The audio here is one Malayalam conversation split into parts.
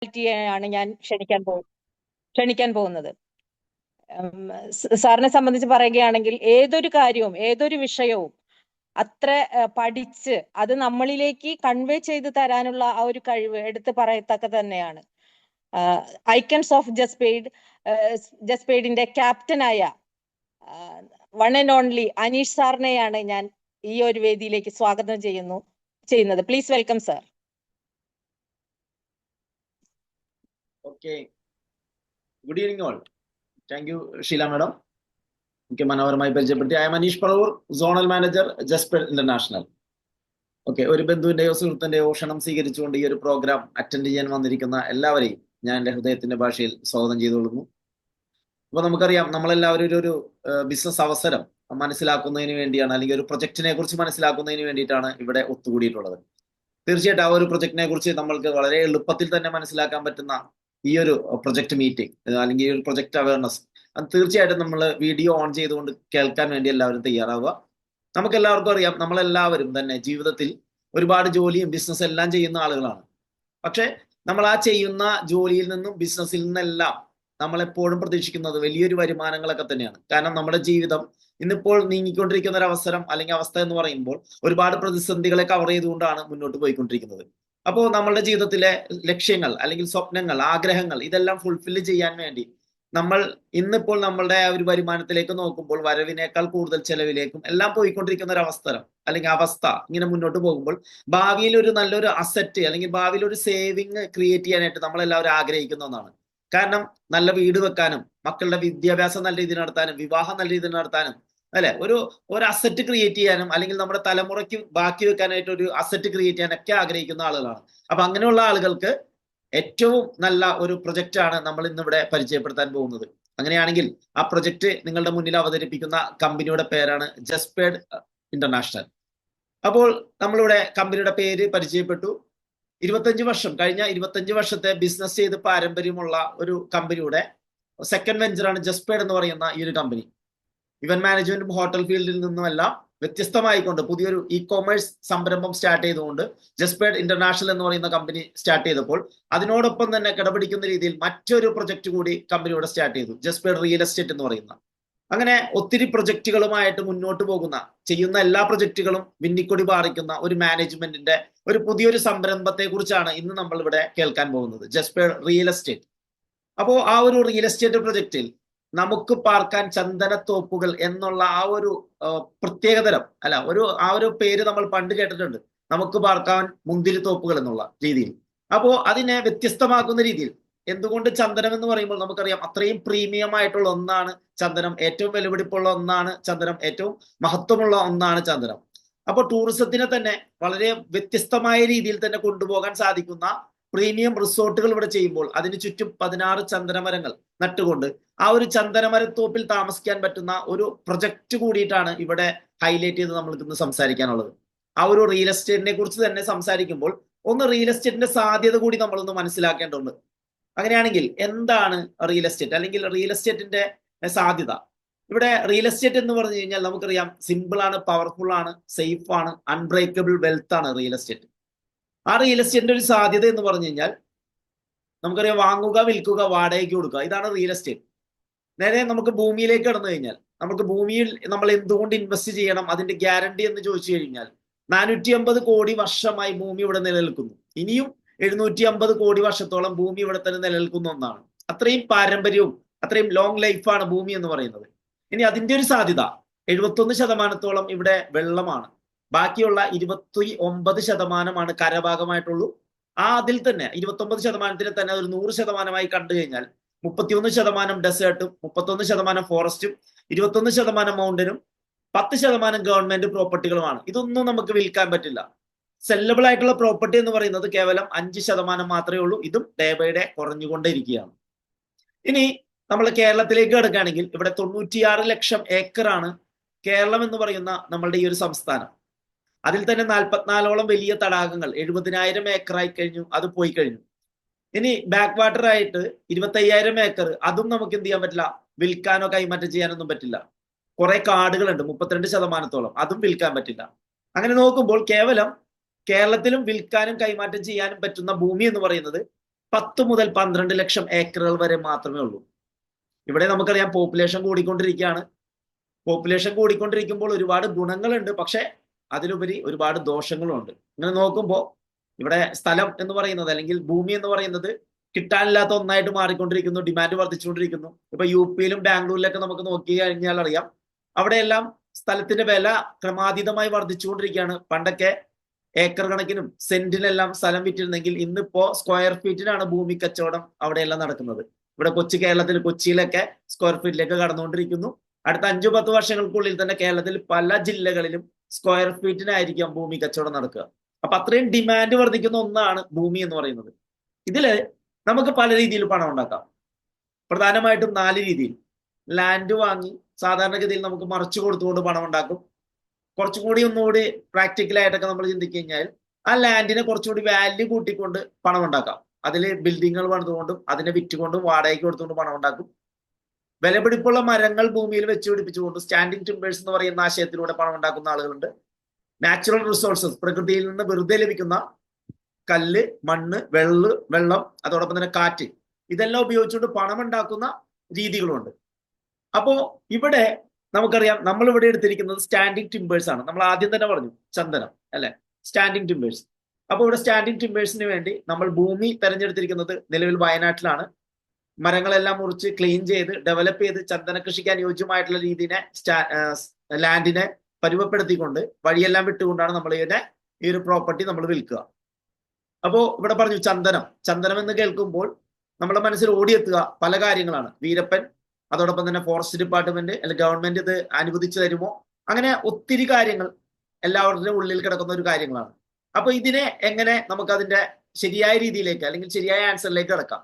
പേഴ്സണാലിറ്റിയെയാണ് ഞാൻ ക്ഷണിക്കാൻ പോകുന്നത്. സാറിനെ സംബന്ധിച്ച് പറയുകയാണെങ്കിൽ ഏതൊരു കാര്യവും ഏതൊരു വിഷയവും അത്ര പഠിച്ച് അത് നമ്മളിലേക്ക് കൺവേ ചെയ്ത് തരാനുള്ള ആ ഒരു കഴിവ് എടുത്ത് പറയത്തക്ക തന്നെയാണ്. ഐക്കൺസ് ഓഫ് ജസ്പെയ്ഡിന്റെ ക്യാപ്റ്റനായ വൺ ആൻഡ് ഓൺലി അനീഷ് സാറിനെയാണ് ഞാൻ ഈ ഒരു വേദിയിലേക്ക് സ്വാഗതം ചെയ്യുന്നത്. Please welcome sir. Okay, good evening all. Thank you Sheela madam. എനിക്ക് മനോഹരമായി പരിചയപ്പെടുത്തി. I am Aneesh Paravur, zonal manager ജസ്പെഡ് ഇന്റർനാഷണൽ. ഓക്കെ, ഒരു ബന്ധുവിന്റെയോ സുഹൃത്തിന്റെയോ ക്ഷണം സ്വീകരിച്ചുകൊണ്ട് ഈ ഒരു പ്രോഗ്രാം അറ്റൻഡ് ചെയ്യാൻ വന്നിരിക്കുന്ന എല്ലാവരെയും ഞാൻ എൻ്റെ ഹൃദയത്തിന്റെ ഭാഷയിൽ സ്വാഗതം ചെയ്തുകൊള്ളുന്നു. അപ്പൊ നമുക്കറിയാം, നമ്മളെല്ലാവരും ഒരു ബിസിനസ് അവസരം മനസ്സിലാക്കുന്നതിന് വേണ്ടിയാണ്, അല്ലെങ്കിൽ ഒരു പ്രൊജക്റ്റിനെ കുറിച്ച് മനസ്സിലാക്കുന്നതിന് വേണ്ടിയിട്ടാണ് ഇവിടെ ഒത്തുകൂടിയിട്ടുള്ളത്. തീർച്ചയായിട്ടും ആ ഒരു പ്രൊജക്റ്റിനെ കുറിച്ച് നമ്മൾക്ക് വളരെ എളുപ്പത്തിൽ തന്നെ മനസ്സിലാക്കാൻ പറ്റുന്ന ഈ ഒരു പ്രൊജക്ട് മീറ്റിംഗ് അല്ലെങ്കിൽ ഈ ഒരു പ്രൊജക്ട് അവയർനെസ്, അത് തീർച്ചയായിട്ടും നമ്മൾ വീഡിയോ ഓൺ ചെയ്തുകൊണ്ട് കേൾക്കാൻ വേണ്ടി എല്ലാവരും തയ്യാറാവുക. നമുക്ക് എല്ലാവർക്കും അറിയാം, നമ്മളെല്ലാവരും തന്നെ ജീവിതത്തിൽ ഒരുപാട് ജോലിയും ബിസിനസ് എല്ലാം ചെയ്യുന്ന ആളുകളാണ്. പക്ഷെ നമ്മൾ ആ ചെയ്യുന്ന ജോലിയിൽ നിന്നും ബിസിനസ്സിൽ നിന്നെല്ലാം നമ്മളെപ്പോഴും പ്രതീക്ഷിക്കുന്നത് വലിയൊരു വരുമാനങ്ങളൊക്കെ തന്നെയാണ്. കാരണം നമ്മുടെ ജീവിതം ഇന്നിപ്പോൾ നീങ്ങിക്കൊണ്ടിരിക്കുന്ന ഒരു അവസരം അല്ലെങ്കിൽ അവസ്ഥ എന്ന് പറയുമ്പോൾ ഒരുപാട് പ്രതിസന്ധികളെ കവർ ചെയ്തുകൊണ്ടാണ് മുന്നോട്ട് പോയിക്കൊണ്ടിരിക്കുന്നത്. അപ്പോൾ നമ്മളുടെ ജീവിതത്തിലെ ലക്ഷ്യങ്ങൾ അല്ലെങ്കിൽ സ്വപ്നങ്ങൾ, ആഗ്രഹങ്ങൾ ഇതെല്ലാം ഫുൾഫില്ല് ചെയ്യാൻ വേണ്ടി നമ്മൾ ഇന്നിപ്പോൾ നമ്മളുടെ ഒരു വരുമാനത്തിലേക്ക് നോക്കുമ്പോൾ വരവിനേക്കാൾ കൂടുതൽ ചെലവിലേക്കും എല്ലാം പോയിക്കൊണ്ടിരിക്കുന്ന ഒരു അവസരം അല്ലെങ്കിൽ അവസ്ഥ ഇങ്ങനെ മുന്നോട്ട് പോകുമ്പോൾ ഭാവിയിൽ ഒരു നല്ലൊരു അസറ്റ് അല്ലെങ്കിൽ ഭാവിയിൽ ഒരു സേവിങ് ക്രിയേറ്റ് ചെയ്യാനായിട്ട് നമ്മളെല്ലാവരും ആഗ്രഹിക്കുന്ന ഒന്നാണ്. കാരണം നല്ല വീട് വെക്കാനും, മക്കളുടെ വിദ്യാഭ്യാസം നല്ല രീതിയിൽ നടത്താനും, വിവാഹം നല്ല രീതിയിൽ നടത്താനും, അല്ലെ, ഒരു അസറ്റ് ക്രിയേറ്റ് ചെയ്യാനും, അല്ലെങ്കിൽ നമ്മുടെ തലമുറയ്ക്ക് ബാക്കി വെക്കാനായിട്ട് ഒരു അസറ്റ് ക്രിയേറ്റ് ചെയ്യാനൊക്കെ ആഗ്രഹിക്കുന്ന ആളുകളാണ്. അപ്പൊ അങ്ങനെയുള്ള ആളുകൾക്ക് ഏറ്റവും നല്ല ഒരു പ്രൊജക്റ്റ് ആണ് നമ്മൾ ഇന്നിവിടെ പരിചയപ്പെടുത്താൻ പോകുന്നത്. അങ്ങനെയാണെങ്കിൽ ആ പ്രൊജക്റ്റ് നിങ്ങളുടെ മുന്നിൽ അവതരിപ്പിക്കുന്ന കമ്പനിയുടെ പേരാണ് ജസ്പെഡ് ഇന്റർനാഷണൽ. അപ്പോൾ നമ്മളിവിടെ കമ്പനിയുടെ പേര് പരിചയപ്പെട്ടു. കഴിഞ്ഞ 25 വർഷത്തെ ബിസിനസ് ചെയ്ത് പാരമ്പര്യമുള്ള ഒരു കമ്പനിയുടെ സെക്കൻഡ് വെഞ്ചറാണ് ജസ്പെഡ് എന്ന് പറയുന്ന ഈ ഒരു കമ്പനി. ഇവന്റ് മാനേജ്മെന്റും ഹോട്ടൽ ഫീൽഡിൽ നിന്നുമെല്ലാം വ്യത്യസ്തമായിക്കൊണ്ട് പുതിയൊരു ഇ കോമേഴ്സ് സംരംഭം സ്റ്റാർട്ട് ചെയ്തുകൊണ്ട് ജസ്പെഡ് ഇന്റർനാഷണൽ എന്ന് പറയുന്ന കമ്പനി സ്റ്റാർട്ട് ചെയ്തപ്പോൾ അതിനോടൊപ്പം തന്നെ കിടപിടിക്കുന്ന രീതിയിൽ മറ്റൊരു പ്രൊജക്ട് കൂടി കമ്പനിയോടെ സ്റ്റാർട്ട് ചെയ്തു, ജസ്പെഡ് റിയൽ എസ്റ്റേറ്റ് എന്ന് പറയുന്ന. അങ്ങനെ ഒത്തിരി പ്രൊജക്റ്റുകളുമായിട്ട് മുന്നോട്ട് പോകുന്ന, ചെയ്യുന്ന എല്ലാ പ്രൊജക്റ്റുകളും വിന്നിക്കൊടി പാറിക്കുന്ന ഒരു മാനേജ്മെന്റിന്റെ ഒരു പുതിയൊരു സംരംഭത്തെ കുറിച്ചാണ് ഇന്ന് നമ്മൾ ഇവിടെ കേൾക്കാൻ പോകുന്നത്, ജസ്പെഡ് റിയൽ എസ്റ്റേറ്റ്. അപ്പോൾ ആ ഒരു റിയൽ എസ്റ്റേറ്റ് പ്രൊജക്റ്റിൽ നമുക്ക് പാർക്കാൻ ചന്ദനത്തോപ്പുകൾ എന്നുള്ള ആ ഒരു പ്രത്യേകതരം അല്ല, ആ ഒരു പേര് നമ്മൾ പണ്ട് കേട്ടിട്ടുണ്ട്, നമുക്ക് പാർക്കാൻ മുന്തിരിത്തോപ്പുകൾ എന്നുള്ള രീതിയിൽ. അപ്പോൾ അതിനെ വ്യത്യസ്തമാക്കുന്ന രീതിയിൽ എന്തുകൊണ്ട് ചന്ദനം എന്ന് പറയുമ്പോൾ നമുക്കറിയാം അത്രയും പ്രീമിയം ആയിട്ടുള്ള ഒന്നാണ് ചന്ദനം, ഏറ്റവും വിലപിടിപ്പുള്ള ഒന്നാണ് ചന്ദനം, ഏറ്റവും മഹത്വമുള്ള ഒന്നാണ് ചന്ദനം. അപ്പോൾ ടൂറിസത്തിനെ തന്നെ വളരെ വ്യത്യസ്തമായ രീതിയിൽ തന്നെ കൊണ്ടുപോകാൻ സാധിക്കുന്ന പ്രീമിയം റിസോർട്ടുകൾ ഇവിടെ ചെയ്യുമ്പോൾ അതിന് ചുറ്റും 16 ചന്ദനമരങ്ങൾ നട്ടുകൊണ്ട് ആ ഒരു ചന്ദനമരത്തോപ്പിൽ താമസിക്കാൻ പറ്റുന്ന ഒരു പ്രൊജക്ട് കൂടിയിട്ടാണ് ഇവിടെ ഹൈലൈറ്റ് ചെയ്ത് നമ്മൾക്ക് ഇന്ന് സംസാരിക്കാനുള്ളത്. ആ ഒരു റിയൽ എസ്റ്റേറ്റിനെ കുറിച്ച് തന്നെ സംസാരിക്കുമ്പോൾ റിയൽ എസ്റ്റേറ്റിന്റെ സാധ്യത കൂടി നമ്മളൊന്ന് മനസ്സിലാക്കേണ്ടതുണ്ട്. അങ്ങനെയാണെങ്കിൽ എന്താണ് റിയൽ എസ്റ്റേറ്റ് അല്ലെങ്കിൽ റിയൽ എസ്റ്റേറ്റിന്റെ സാധ്യത? ഇവിടെ റിയൽ എസ്റ്റേറ്റ് എന്ന് പറഞ്ഞു കഴിഞ്ഞാൽ നമുക്കറിയാം സിമ്പിൾ ആണ്, പവർഫുൾ ആണ്, സേഫ് ആണ്, അൺബ്രേക്കബിൾ വെൽത്ത് ആണ് റിയൽ എസ്റ്റേറ്റ്. ആ റിയൽ എസ്റ്റേറ്റിന്റെ ഒരു സാധ്യത എന്ന് പറഞ്ഞു കഴിഞ്ഞാൽ നമുക്കറിയാം വാങ്ങുക, വിൽക്കുക, വാടകയ്ക്ക് കൊടുക്കുക, ഇതാണ് റിയൽ എസ്റ്റേറ്റ്. നേരെ നമുക്ക് ഭൂമിയിലേക്ക് കടന്നു കഴിഞ്ഞാൽ നമുക്ക് ഭൂമിയിൽ നമ്മൾ എന്തുകൊണ്ട് ഇൻവെസ്റ്റ് ചെയ്യണം, അതിന്റെ ഗ്യാരണ്ടി എന്ന് ചോദിച്ചു കഴിഞ്ഞാൽ 450 കോടി വർഷമായി ഭൂമി ഇവിടെ നിലനിൽക്കുന്നു. ഇനിയും 750 കോടി വർഷത്തോളം ഭൂമി ഇവിടെ തന്നെ നിലനിൽക്കുന്ന ഒന്നാണ്. അത്രയും പാരമ്പര്യവും അത്രയും ലോങ് ലൈഫാണ് ഭൂമി എന്ന് പറയുന്നത്. ഇനി അതിന്റെ ഒരു സാധ്യത 71% ഇവിടെ വെള്ളമാണ്, ബാക്കിയുള്ള 29% കരഭാഗമായിട്ടുള്ളൂ. അതിൽ തന്നെ 29% തന്നെ ഒരു 100% കണ്ടു കഴിഞ്ഞാൽ 31% ഡെസേർട്ടും 31% ഫോറസ്റ്റും 21% മൗണ്ടനും 10% ഗവൺമെന്റ് പ്രോപ്പർട്ടികളുമാണ്. ഇതൊന്നും നമുക്ക് വിൽക്കാൻ പറ്റില്ല. സെല്ലബിൾ ആയിട്ടുള്ള പ്രോപ്പർട്ടി എന്ന് പറയുന്നത് കേവലം 5% മാത്രമേ ഉള്ളൂ. ഇതും ഡേ ബൈ ഡേ കുറഞ്ഞുകൊണ്ടേയിരിക്കുകയാണ്. ഇനി നമ്മൾ കേരളത്തിലേക്ക് കിടക്കുകയാണെങ്കിൽ ഇവിടെ 96 ലക്ഷം ഏക്കറാണ് കേരളം എന്ന് പറയുന്ന നമ്മളുടെ ഈ ഒരു സംസ്ഥാനം. അതിൽ തന്നെ 44ഓളം വലിയ തടാകങ്ങൾ 70,000 ഏക്കറായി കഴിഞ്ഞു, അത് പോയി കഴിഞ്ഞു. ഇനി ബാക്ക് വാട്ടർ ആയിട്ട് 25,000 ഏക്കർ, അതും നമുക്ക് എന്ത് ചെയ്യാൻ പറ്റില്ല, വിൽക്കാനോ കൈമാറ്റം ചെയ്യാനൊന്നും പറ്റില്ല. കുറെ കാടുകളുണ്ട് 32%, അതും വിൽക്കാൻ പറ്റില്ല. അങ്ങനെ നോക്കുമ്പോൾ കേവലം കേരളത്തിലും വിൽക്കാനും കൈമാറ്റം ചെയ്യാനും പറ്റുന്ന ഭൂമി എന്ന് പറയുന്നത് 10 മുതൽ 12 ലക്ഷം ഏക്കറുകൾ വരെ മാത്രമേ ഉള്ളൂ. ഇവിടെ നമുക്കറിയാം പോപ്പുലേഷൻ കൂടിക്കൊണ്ടിരിക്കുകയാണ്. പോപ്പുലേഷൻ കൂടിക്കൊണ്ടിരിക്കുമ്പോൾ ഒരുപാട് ഗുണങ്ങളുണ്ട്, പക്ഷെ അതിലുപരി ഒരുപാട് ദോഷങ്ങളുണ്ട്. ഇങ്ങനെ നോക്കുമ്പോൾ ഇവിടെ സ്ഥലം എന്ന് പറയുന്നത് അല്ലെങ്കിൽ ഭൂമി എന്ന് പറയുന്നത് കിട്ടാനില്ലാത്ത ഒന്നായിട്ട് മാറിക്കൊണ്ടിരിക്കുന്നു, ഡിമാൻഡ് വർദ്ധിച്ചുകൊണ്ടിരിക്കുന്നു. ഇപ്പൊ യുപിയിലും ബാംഗ്ലൂരിലൊക്കെ നമുക്ക് നോക്കി കഴിഞ്ഞാൽ അറിയാം, അവിടെയെല്ലാം സ്ഥലത്തിന്റെ വില ക്രമാതീതമായി വർദ്ധിച്ചുകൊണ്ടിരിക്കുകയാണ്. പണ്ടൊക്കെ ഏക്കർ കണക്കിനും സെന്റിനെല്ലാം സ്ഥലം വിറ്റിരുന്നെങ്കിൽ ഇന്നിപ്പോ സ്ക്വയർ ഫീറ്റിനാണ് ഭൂമി കച്ചവടം അവിടെയെല്ലാം നടക്കുന്നത്. ഇവിടെ കൊച്ചിയിലൊക്കെ സ്ക്വയർ ഫീറ്റിലേക്ക് കടന്നുകൊണ്ടിരിക്കുന്നു. അടുത്ത 5-10 വർഷങ്ങൾക്കുള്ളിൽ തന്നെ കേരളത്തിൽ പല ജില്ലകളിലും സ്ക്വയർ ഫീറ്റിനായിരിക്കാം ഭൂമി കച്ചവടം നടക്കുക. അപ്പൊ അത്രയും ഡിമാൻഡ് വർദ്ധിക്കുന്ന ഒന്നാണ് ഭൂമി എന്ന് പറയുന്നത്. ഇതില് നമുക്ക് പല രീതിയിൽ പണം ഉണ്ടാക്കാം. പ്രധാനമായിട്ടും 4 രീതിയിൽ. ലാൻഡ് വാങ്ങി സാധാരണഗതിയിൽ നമുക്ക് മറിച്ചു കൊടുത്തുകൊണ്ട് പണം ഉണ്ടാക്കും. കുറച്ചും കൂടി ഒന്നുകൂടി പ്രാക്ടിക്കലായിട്ടൊക്കെ നമ്മൾ ചിന്തിച്ചു കഴിഞ്ഞാൽ ആ ലാൻഡിനെ കുറച്ചുകൂടി വാല്യൂ കൂട്ടിക്കൊണ്ട് പണം ഉണ്ടാക്കാം. അതിൽ ബിൽഡിങ്ങുകൾ പണിതുകൊണ്ടും അതിനെ വിറ്റുകൊണ്ടും വാടകയ്ക്ക് കൊടുത്തുകൊണ്ട് പണം ഉണ്ടാക്കും. വിലപിടിപ്പുള്ള മരങ്ങൾ ഭൂമിയിൽ വെച്ച് പിടിപ്പിച്ചുകൊണ്ട് സ്റ്റാൻഡിങ് ടിമ്പേഴ്സ് എന്ന് പറയുന്ന ആശയത്തിലൂടെ പണം ഉണ്ടാക്കുന്ന ആളുകളുണ്ട്. നാച്ചുറൽ റിസോഴ്സസ്, പ്രകൃതിയിൽ നിന്ന് വെറുതെ ലഭിക്കുന്ന കല്ല്, മണ്ണ്, വെള്ളം, അതോടൊപ്പം തന്നെ കാറ്റ്, ഇതെല്ലാം ഉപയോഗിച്ചുകൊണ്ട് പണം ഉണ്ടാക്കുന്ന രീതികളുണ്ട്. അപ്പോ ഇവിടെ നമുക്കറിയാം, നമ്മൾ ഇവിടെ എടുത്തിരിക്കുന്നത് സ്റ്റാൻഡിങ് ടിമ്പേഴ്സ് ആണ്. നമ്മൾ ആദ്യം തന്നെ പറഞ്ഞു ചന്ദനം അല്ലെ, സ്റ്റാൻഡിങ് ടിമ്പേഴ്സ്. അപ്പോൾ ഇവിടെ സ്റ്റാൻഡിങ് ടിമ്പേഴ്സിന് വേണ്ടി നമ്മൾ ഭൂമി തെരഞ്ഞെടുത്തിരിക്കുന്നത് നിലവിൽ വയനാട്ടിലാണ്. മരങ്ങളെല്ലാം മുറിച്ച് ക്ലീൻ ചെയ്ത് ഡെവലപ്പ് ചെയ്ത് ചന്ദന കൃഷിക്ക് അനുയോജ്യമായിട്ടുള്ള രീതിയെ ലാൻഡിനെ പരുവപ്പെടുത്തിക്കൊണ്ട് വഴിയെല്ലാം വിട്ടുകൊണ്ടാണ് നമ്മൾ ഈ ഒരു പ്രോപ്പർട്ടി നമ്മൾ വിൽക്കുക. അപ്പോ ഇവിടെ പറഞ്ഞു ചന്ദനം എന്ന് കേൾക്കുമ്പോൾ നമ്മുടെ മനസ്സിൽ ഓടിയെത്തുക പല കാര്യങ്ങളാണ്. വീരപ്പൻ, അതോടൊപ്പം തന്നെ ഫോറസ്റ്റ് ഡിപ്പാർട്ട്മെന്റ് അല്ലെങ്കിൽ ഗവൺമെന്റ് ഇത് അനുവദിച്ചു തരുമോ, അങ്ങനെ ഒത്തിരി കാര്യങ്ങൾ എല്ലാവരുടെയും ഉള്ളിൽ കിടക്കുന്ന ഒരു കാര്യങ്ങളാണ്. അപ്പൊ ഇതിനെ എങ്ങനെ നമുക്ക് അതിന്റെ ശരിയായ രീതിയിലേക്ക് അല്ലെങ്കിൽ ശരിയായ ആൻസറിലേക്ക് കിടക്കാം.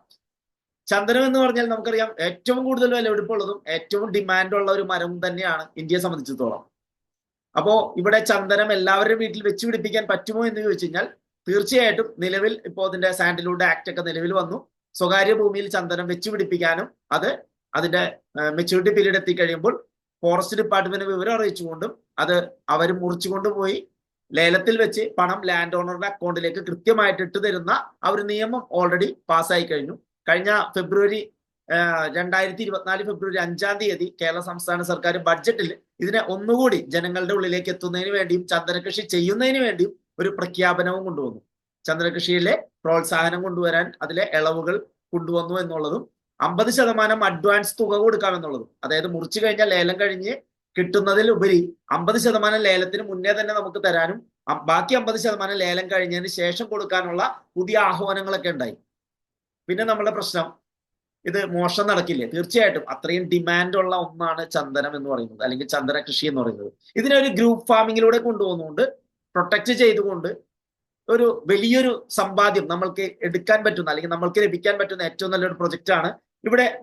ചന്ദനം എന്ന് പറഞ്ഞാൽ നമുക്കറിയാം ഏറ്റവും കൂടുതൽ വിലപിടിപ്പുള്ളതും ഏറ്റവും ഡിമാൻഡുള്ള ഒരു മരം തന്നെയാണ് ഇന്ത്യയെ സംബന്ധിച്ചിടത്തോളം. അപ്പോ ഇവിടെ ചന്ദനം എല്ലാവരുടെയും വീട്ടിൽ വെച്ച് പിടിപ്പിക്കാൻ പറ്റുമോ എന്ന് ചോദിച്ചു കഴിഞ്ഞാൽ തീർച്ചയായിട്ടും നിലവിൽ ഇപ്പോൾ അതിന്റെ സാൻഡൽവുഡ് ആക്ട് ഒക്കെ നിലവിൽ വന്നു. സ്വകാര്യ ഭൂമിയിൽ ചന്ദനം വെച്ച് പിടിപ്പിക്കാനും അത് അതിന്റെ മെച്യൂരിറ്റി പീരീഡ് എത്തിക്കഴിയുമ്പോൾ ഫോറസ്റ്റ് ഡിപ്പാർട്ട്മെന്റ് വിവരം അറിയിച്ചുകൊണ്ടും അത് അവർ മുറിച്ചുകൊണ്ട് പോയി ലേലത്തിൽ വെച്ച് പണം ലാൻഡ് ഓണറുടെ അക്കൗണ്ടിലേക്ക് കൃത്യമായിട്ട് ഇട്ട് തരുന്ന ആ ഒരു നിയമം ഓൾറെഡി പാസ്സായി കഴിഞ്ഞു. കഴിഞ്ഞ ഫെബ്രുവരി 2024 ഫെബ്രുവരി 5-ാം തീയതി കേരള സംസ്ഥാന സർക്കാർ ബഡ്ജറ്റിൽ ഇതിനെ ഒന്നുകൂടി ജനങ്ങളുടെ ഉള്ളിലേക്ക് എത്തുന്നതിന് വേണ്ടിയും ചന്ദന കൃഷി ചെയ്യുന്നതിന് വേണ്ടിയും ഒരു പ്രഖ്യാപനവും കൊണ്ടുവന്നു. ചന്ദന കൃഷിയിലെ പ്രോത്സാഹനം കൊണ്ടുവരാൻ അതിലെ ഇളവുകൾ കൊണ്ടുവന്നു എന്നുള്ളതും 50% അഡ്വാൻസ് തുക കൊടുക്കാമെന്നുള്ളതും, അതായത് മുറിച്ചു കഴിഞ്ഞാൽ ലേലം കഴിഞ്ഞ് കിട്ടുന്നതിൽ ഉപരി 50% ലേലത്തിന് മുന്നേ തന്നെ നമുക്ക് തരാനും ബാക്കി 50% ലേലം കഴിഞ്ഞതിന് ശേഷം കൊടുക്കാനുള്ള പുതിയ ആഹ്വാനങ്ങളൊക്കെ ഉണ്ടായി. പിന്നെ നമ്മുടെ പ്രശ്നം, ഇത് മോഷണം നടക്കില്ലേ? തീർച്ചയായിട്ടും അത്രയും ഡിമാൻഡുള്ള ഒന്നാണ് ചന്ദനം എന്ന് പറയുന്നത് അല്ലെങ്കിൽ ചന്ദന കൃഷി എന്ന് പറയുന്നത്. ഇതിനെ ഒരു ഗ്രൂപ്പ് ഫാമിങ്ങിലൂടെ കൊണ്ടുപോകുന്നുകൊണ്ട് പ്രൊട്ടക്ട് ചെയ്തുകൊണ്ട് ഒരു വലിയൊരു സമ്പാദ്യം നമ്മൾക്ക് എടുക്കാൻ പറ്റുന്ന അല്ലെങ്കിൽ നമ്മൾക്ക് ലഭിക്കാൻ പറ്റുന്ന ഏറ്റവും നല്ലൊരു പ്രൊജക്റ്റ് ആണ്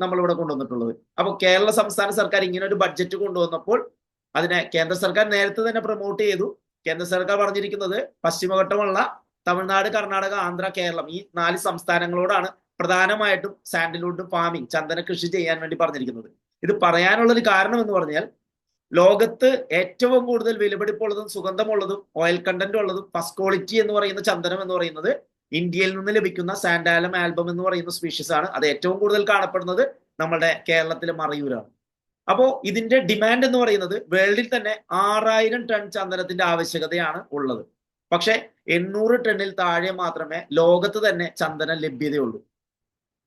നമ്മളിവിടെ കൊണ്ടുവന്നിട്ടുള്ളത്. അപ്പോൾ കേരള സംസ്ഥാന സർക്കാർ ഇങ്ങനെ ഒരു ബഡ്ജറ്റ് കൊണ്ടുവന്നപ്പോൾ അതിനെ കേന്ദ്ര സർക്കാർ നേരത്തെ തന്നെ പ്രൊമോട്ട് ചെയ്തു. കേന്ദ്ര സർക്കാർ പറഞ്ഞിരിക്കുന്നത് പശ്ചിമഘട്ടമുള്ള തമിഴ്നാട്, കർണാടക, ആന്ധ്ര, കേരളം ഈ 4 സംസ്ഥാനങ്ങളോടാണ് പ്രധാനമായിട്ടും സാൻഡൽവുഡ് ഫാമിംഗ്, ചന്ദന കൃഷി ചെയ്യാൻ വേണ്ടി പറഞ്ഞിരിക്കുന്നത്. ഇത് പറയാനുള്ള ഒരു കാരണം എന്ന് പറഞ്ഞാൽ ലോകത്ത് ഏറ്റവും കൂടുതൽ വിലപിടിപ്പുള്ളതും സുഗന്ധമുള്ളതും ഓയിൽ കണ്ടന്റ് ഉള്ളതും ഫസ്റ്റ് ക്വാളിറ്റി എന്ന് പറയുന്ന ചന്ദനം എന്ന് പറയുന്നത് ഇന്ത്യയിൽ നിന്ന് ലഭിക്കുന്ന സാൻഡാലം ആൽബം എന്ന് പറയുന്ന സ്പീഷീസ് ആണ്. അത് ഏറ്റവും കൂടുതൽ കാണപ്പെടുന്നത് നമ്മുടെ കേരളത്തിലെ മറയൂരാണ്. അപ്പോൾ ഇതിന്റെ ഡിമാൻഡ് എന്ന് പറയുന്നത് വേൾഡിൽ തന്നെ 6000 ടൺ ചന്ദനത്തിന്റെ ആവശ്യകതയാണ് ഉള്ളത്. പക്ഷെ 800 ടണ്ണിൽ താഴെ മാത്രമേ ലോകത്ത് തന്നെ ചന്ദനം ലഭ്യതയുള്ളൂ.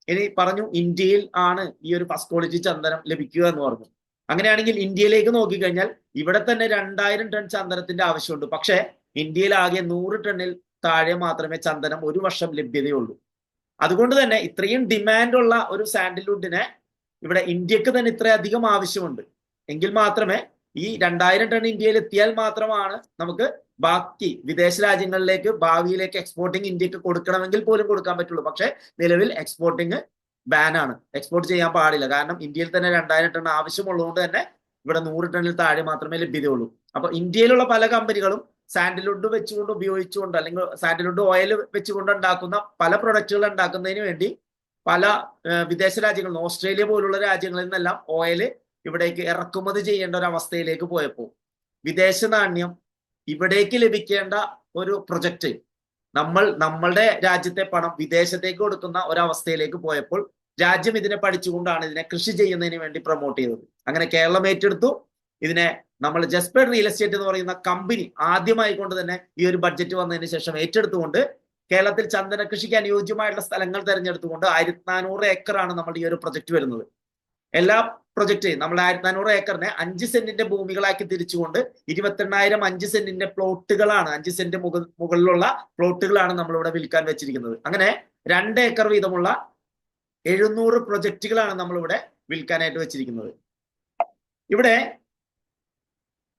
ഇനി പറഞ്ഞു ഇന്ത്യയിൽ ആണ് ഈ ഒരു ഫസ്റ്റ് ക്വാളിറ്റി ചന്ദനം ലഭിക്കുക എന്ന് പറഞ്ഞു. അങ്ങനെയാണെങ്കിൽ ഇന്ത്യയിലേക്ക് നോക്കിക്കഴിഞ്ഞാൽ ഇവിടെ തന്നെ 2000 ടൺ ചന്ദനത്തിന്റെ ആവശ്യമുണ്ട്. പക്ഷെ ഇന്ത്യയിൽ ആകെ 100 ടണ്ണിൽ താഴെ മാത്രമേ ചന്ദനം ഒരു വർഷം ലഭ്യതയുള്ളൂ. അതുകൊണ്ട് തന്നെ ഇത്രയും ഡിമാൻഡുള്ള ഒരു സാൻഡൽവുഡിനെ ഇവിടെ ഇന്ത്യക്ക് തന്നെ ഇത്രയധികം ആവശ്യമുണ്ട്. എങ്കിൽ മാത്രമേ ഈ 2000 ടൺ ഇന്ത്യയിൽ എത്തിയാൽ മാത്രമാണ് നമുക്ക് ബാക്കി വിദേശ രാജ്യങ്ങളിലേക്ക് ഭാവിയിലേക്ക് എക്സ്പോർട്ടിങ് ഇന്ത്യക്ക് കൊടുക്കണമെങ്കിൽ പോലും കൊടുക്കാൻ പറ്റുള്ളൂ. പക്ഷെ നിലവിൽ എക്സ്പോർട്ടിങ് ബാനാണ്, എക്സ്പോർട്ട് ചെയ്യാൻ പാടില്ല. കാരണം ഇന്ത്യയിൽ തന്നെ 2000 ടൺ ആവശ്യമുള്ളതുകൊണ്ട് തന്നെ ഇവിടെ 100 ടണ്ണിൽ താഴെ മാത്രമേ ലഭ്യതയുള്ളൂ. അപ്പൊ ഇന്ത്യയിലുള്ള പല കമ്പനികളും സാൻഡൽവുഡ് വെച്ചുകൊണ്ട് ഉപയോഗിച്ചുകൊണ്ട് അല്ലെങ്കിൽ സാൻഡൽവുഡ് ഓയിൽ വെച്ചുകൊണ്ട് ഉണ്ടാക്കുന്ന പല പ്രൊഡക്റ്റുകൾ ഉണ്ടാക്കുന്നതിന് വേണ്ടി പല വിദേശ രാജ്യങ്ങളിൽ, ഓസ്ട്രേലിയ പോലുള്ള രാജ്യങ്ങളിൽ നിന്നെല്ലാം ഓയിൽ ഇവിടേക്ക് ഇറക്കുമതി ചെയ്യേണ്ട ഒരു അവസ്ഥയിലേക്ക് പോയപ്പോൾ വിദേശ നാണ്യം ഇവിടേക്ക് ലഭിക്കേണ്ട ഒരു പ്രൊജക്റ്റ് നമ്മളുടെ രാജ്യത്തെ പണം വിദേശത്തേക്ക് കൊടുക്കുന്ന ഒരവസ്ഥയിലേക്ക് പോയപ്പോൾ രാജ്യം ഇതിനെ പഠിച്ചുകൊണ്ടാണ് ഇതിനെ കൃഷി ചെയ്യുന്നതിന് വേണ്ടി പ്രൊമോട്ട് ചെയ്തത്. അങ്ങനെ കേരളം ഏറ്റെടുത്തു. ഇതിനെ നമ്മൾ ജസ്പേഡ് റിയൽ എസ്റ്റേറ്റ് എന്ന് പറയുന്ന കമ്പനി ആദ്യമായി കൊണ്ട് തന്നെ ഈ ഒരു ബഡ്ജറ്റ് വന്നതിന് ശേഷം ഏറ്റെടുത്തുകൊണ്ട് കേരളത്തിൽ ചന്ദന കൃഷിക്ക് അനുയോജ്യമായിട്ടുള്ള സ്ഥലങ്ങൾ തിരഞ്ഞെടുത്തുകൊണ്ട് 1400 ഏക്കറാണ് നമ്മുടെ ഈ ഒരു പ്രൊജക്ട് വരുന്നത്. എല്ലാ പ്രൊജക്റ്റ് നമ്മുടെ 1400 ഏക്കറിനെ 5 സെന്റിന്റെ ഭൂമികളാക്കി തിരിച്ചുകൊണ്ട് 28,000 5 സെന്റിന്റെ പ്ലോട്ടുകളാണ്, 5 സെന്റ് മുകളിലുള്ള പ്ലോട്ടുകളാണ് നമ്മളിവിടെ വിൽക്കാൻ വെച്ചിരിക്കുന്നത്. അങ്ങനെ 2 ഏക്കർ വീതമുള്ള 700 പ്രൊജക്റ്റുകളാണ് നമ്മളിവിടെ വിൽക്കാനായിട്ട് വെച്ചിരിക്കുന്നത്. ഇവിടെ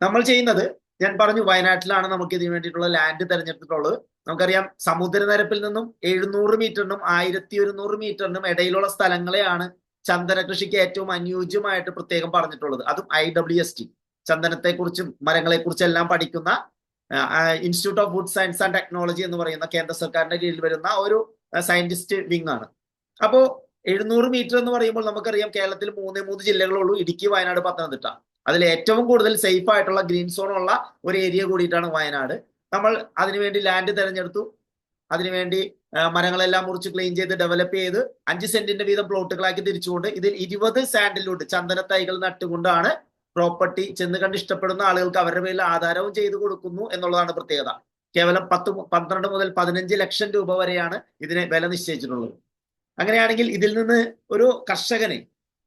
നമ്മൾ ചെയ്യുന്നത്, ഞാൻ പറഞ്ഞു വയനാട്ടിലാണ് നമുക്ക് ഇതിന് വേണ്ടിയിട്ടുള്ള ലാൻഡ് തിരഞ്ഞെടുത്തിട്ടുള്ളത്. നമുക്കറിയാം സമുദ്രനിരപ്പിൽ നിന്നും 700 മീറ്ററിനും 1100 മീറ്ററിനും ഇടയിലുള്ള സ്ഥലങ്ങളെയാണ് ചന്ദന കൃഷിക്ക് ഏറ്റവും അനുയോജ്യമായിട്ട് പ്രത്യേകം പറഞ്ഞിട്ടുള്ളത്. അതും IWST, ചന്ദനത്തെക്കുറിച്ചും മരങ്ങളെക്കുറിച്ചും എല്ലാം പഠിക്കുന്ന institute of wood science and technology എന്ന് പറയുന്ന കേന്ദ്ര സർക്കാരിന്റെ കീഴിൽ വരുന്ന ഒരു സയന്റിസ്റ്റ് വിങ് ആണ്. അപ്പോ 700 മീറ്റർ എന്ന് പറയുമ്പോൾ നമുക്കറിയാം കേരളത്തിൽ 3 ജില്ലകളുള്ളൂ, ഇടുക്കി, വയനാട്, പത്തനംതിട്ട. അതിൽ ഏറ്റവും കൂടുതൽ സേഫ് ആയിട്ടുള്ള ഗ്രീൻ സോൺ ഉള്ള ഒരു ഏരിയ കൂടിയിട്ടാണ് വയനാട്. നമ്മൾ അതിനുവേണ്ടി ലാൻഡ് തിരഞ്ഞെടുത്തു. അതിനുവേണ്ടി മരങ്ങളെല്ലാം മുറിച്ച് ക്ലീൻ ചെയ്ത് ഡെവലപ്പ് ചെയ്ത് 5 സെന്റിന്റെ വീതം പ്ലോട്ടുകളാക്കി തിരിച്ചുകൊണ്ട് ഇതിൽ 20 സാൻഡൽവുഡ് ചന്ദന തൈകൾ നട്ടുകൊണ്ടാണ് പ്രോപ്പർട്ടി ചെന്ന് കണ്ട് ഇഷ്ടപ്പെടുന്ന ആളുകൾക്ക് അവരുടെ പേരിൽ ആധാരവും ചെയ്തു കൊടുക്കുന്നു എന്നുള്ളതാണ് പ്രത്യേകത. കേവലം 12 മുതൽ 15 ലക്ഷം രൂപ വരെയാണ് ഇതിന് വില നിശ്ചയിച്ചിട്ടുള്ളത്. അങ്ങനെയാണെങ്കിൽ ഇതിൽ നിന്ന് ഒരു കർഷകന്,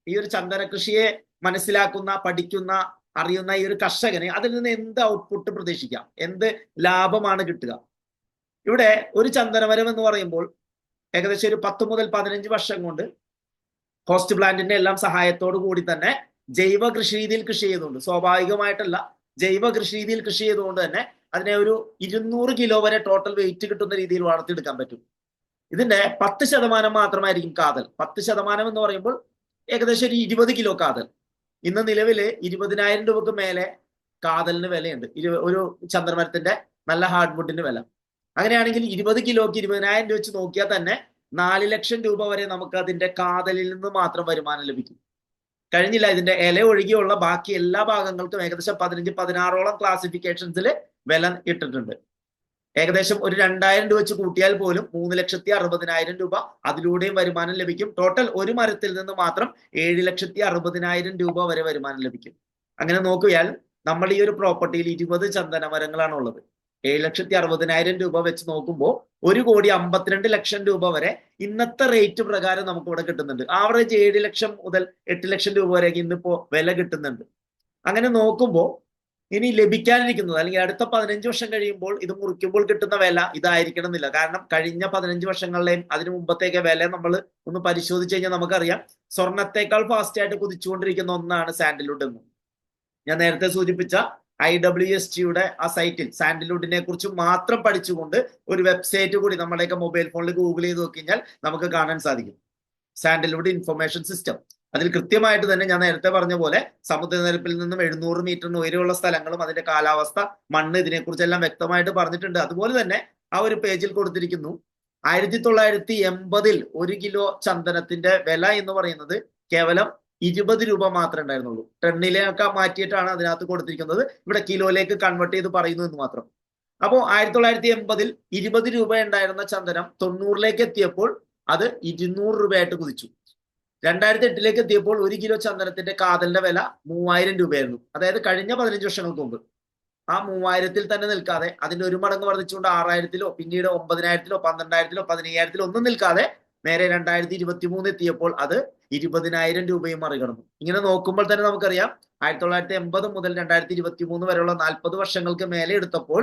ഈ ഒരു ചന്ദന കൃഷിയെ മനസ്സിലാക്കുന്ന, പഠിക്കുന്ന, അറിയുന്ന ഈ ഒരു കർഷകന് അതിൽ നിന്ന് എന്ത് ഔട്ട്പുട്ട് പ്രതീക്ഷിക്കാം, എന്ത് ലാഭമാണ് കിട്ടുക? ഇവിടെ ഒരു ചന്ദനമരം എന്ന് പറയുമ്പോൾ ഏകദേശം ഒരു 10 മുതൽ 15 വർഷം കൊണ്ട് ഹോസ്റ്റ് പ്ലാന്റിന്റെ എല്ലാം സഹായത്തോടു കൂടി തന്നെ ജൈവ കൃഷി രീതിയിൽ കൃഷി ചെയ്തുകൊണ്ട്, സ്വാഭാവികമായിട്ടല്ല, ജൈവ കൃഷി രീതിയിൽ കൃഷി ചെയ്തുകൊണ്ട് തന്നെ അതിനെ ഒരു 200 കിലോ വരെ ടോട്ടൽ വെയിറ്റ് കിട്ടുന്ന രീതിയിൽ വളർത്തിയെടുക്കാൻ പറ്റും. ഇതിന്റെ 10% മാത്രമായിരിക്കും കാതൽ. 10% എന്ന് പറയുമ്പോൾ ഏകദേശം ഒരു 20 കിലോ കാതൽ. ഇന്ന് നിലവിൽ 20,000 രൂപക്ക് മേലെ കാതലിന് വിലയുണ്ട്, ഒരു ചന്ദനമരത്തിന്റെ നല്ല ഹാർഡ്വുഡിന് വില. അങ്ങനെയാണെങ്കിൽ 20 കിലോക്ക് 20,000 രൂപ വെച്ച് നോക്കിയാൽ തന്നെ 4 ലക്ഷം രൂപ വരെ നമുക്ക് അതിന്റെ കാതലിൽ നിന്ന് മാത്രം വരുമാനം ലഭിക്കും. കഴിഞ്ഞില്ല, ഇതിന്റെ ഇല ഒഴികെയുള്ള ബാക്കി എല്ലാ ഭാഗങ്ങൾക്കും ഏകദേശം 15-16ഓളം ക്ലാസിഫിക്കേഷൻസിൽ വില ഇട്ടിട്ടുണ്ട്. ഏകദേശം ഒരു 2,000 രൂപ വെച്ച് കൂട്ടിയാൽ പോലും 3,60,000 രൂപ അതിലൂടെയും വരുമാനം ലഭിക്കും. ടോട്ടൽ ഒരു മരത്തിൽ നിന്ന് മാത്രം 7,60,000 രൂപ വരെ വരുമാനം ലഭിക്കും. അങ്ങനെ നോക്കിയാൽ നമ്മൾ ഈ ഒരു പ്രോപ്പർട്ടിയിൽ 20 ചന്ദന മരങ്ങളാണ് ഉള്ളത്. 7,60,000 രൂപ വെച്ച് നോക്കുമ്പോൾ 1,52,00,000 രൂപ വരെ ഇന്നത്തെ റേറ്റ് പ്രകാരം നമുക്ക് ഇവിടെ കിട്ടുന്നുണ്ട്. ആവറേജ് 7 ലക്ഷം മുതൽ 8 ലക്ഷം രൂപ വരെയൊക്കെ ഇന്നിപ്പോ വില കിട്ടുന്നുണ്ട്. അങ്ങനെ നോക്കുമ്പോൾ ഇനി ലഭിക്കാനിരിക്കുന്നത്, അല്ലെങ്കിൽ അടുത്ത 15 വർഷം കഴിയുമ്പോൾ ഇത് മുറിക്കുമ്പോൾ കിട്ടുന്ന വില ഇതായിരിക്കണം എന്നില്ല. കാരണം കഴിഞ്ഞ 15 വർഷങ്ങളിലെയും അതിനു മുമ്പത്തേക്ക് വില നമ്മൾ ഒന്ന് പരിശോധിച്ച് കഴിഞ്ഞാൽ നമുക്കറിയാം സ്വർണത്തെക്കാൾ ഫാസ്റ്റ് ആയിട്ട് കുതിച്ചുകൊണ്ടിരിക്കുന്ന ഒന്നാണ് സാൻഡൽവുഡ് എന്ന്. ഞാൻ നേരത്തെ സൂചിപ്പിച്ച IWSTയുടെ ആ സൈറ്റിൽ സാൻഡൽവുഡിനെ കുറിച്ച് മാത്രം പഠിച്ചുകൊണ്ട് ഒരു വെബ്സൈറ്റ് കൂടി നമ്മുടെയൊക്കെ മൊബൈൽ ഫോണിൽ ഗൂഗിൾ ചെയ്ത് നോക്കിക്കഴിഞ്ഞാൽ നമുക്ക് കാണാൻ സാധിക്കും. Sandalwood information system. അതിൽ കൃത്യമായിട്ട് തന്നെ ഞാൻ നേരത്തെ പറഞ്ഞ പോലെ സമുദ്രനിരപ്പിൽ നിന്നും 700 മീറ്ററിന് ഉയരമുള്ള സ്ഥലങ്ങളും അതിന്റെ കാലാവസ്ഥ, മണ്ണ്, ഇതിനെക്കുറിച്ചെല്ലാം വ്യക്തമായിട്ട് പറഞ്ഞിട്ടുണ്ട്. അതുപോലെ തന്നെ ആ ഒരു പേജിൽ കൊടുത്തിരിക്കുന്നു 1980 1 കിലോ ചന്ദനത്തിന്റെ വില എന്ന് പറയുന്നത് കേവലം 20 രൂപ മാത്രമേ ഉണ്ടായിരുന്നുള്ളൂ. ടണ്ണിലേക്ക് മാറ്റിയിട്ടാണ് അതിനകത്ത് കൊടുത്തിരിക്കുന്നത്. ഇവിടെ കിലോയിലേക്ക് കൺവേർട്ട് ചെയ്ത് പറയുന്നു എന്ന് മാത്രം. അപ്പോൾ 1980 20 രൂപ ഉണ്ടായിരുന്ന ചന്ദനം 90ലേക്ക് എത്തിയപ്പോൾ അത് 200 രൂപയായിട്ട് കുതിച്ചു. 2008 എത്തിയപ്പോൾ 1 കിലോ ചന്ദനത്തിന്റെ കാതലിന്റെ വില 3,000 രൂപയായിരുന്നു. അതായത് കഴിഞ്ഞ 15 വർഷങ്ങൾക്ക് മുമ്പ്. ആ 3,000-ൽ തന്നെ നിൽക്കാതെ അതിന്റെ 1 മടങ്ങ് വർദ്ധിച്ചുകൊണ്ട് 6,000-ലോ പിന്നീട് 9,000-ലോ 12,000-ലോ 15,000-ലോ ഒന്നും നിൽക്കാതെ നേരെ 2023 എത്തിയപ്പോൾ അത് 20,000 രൂപയും മറികടന്നു. ഇങ്ങനെ നോക്കുമ്പോൾ തന്നെ നമുക്കറിയാം 1980 മുതൽ 2023 വരെയുള്ള 40 വർഷങ്ങൾക്ക് മേലെ എടുത്തപ്പോൾ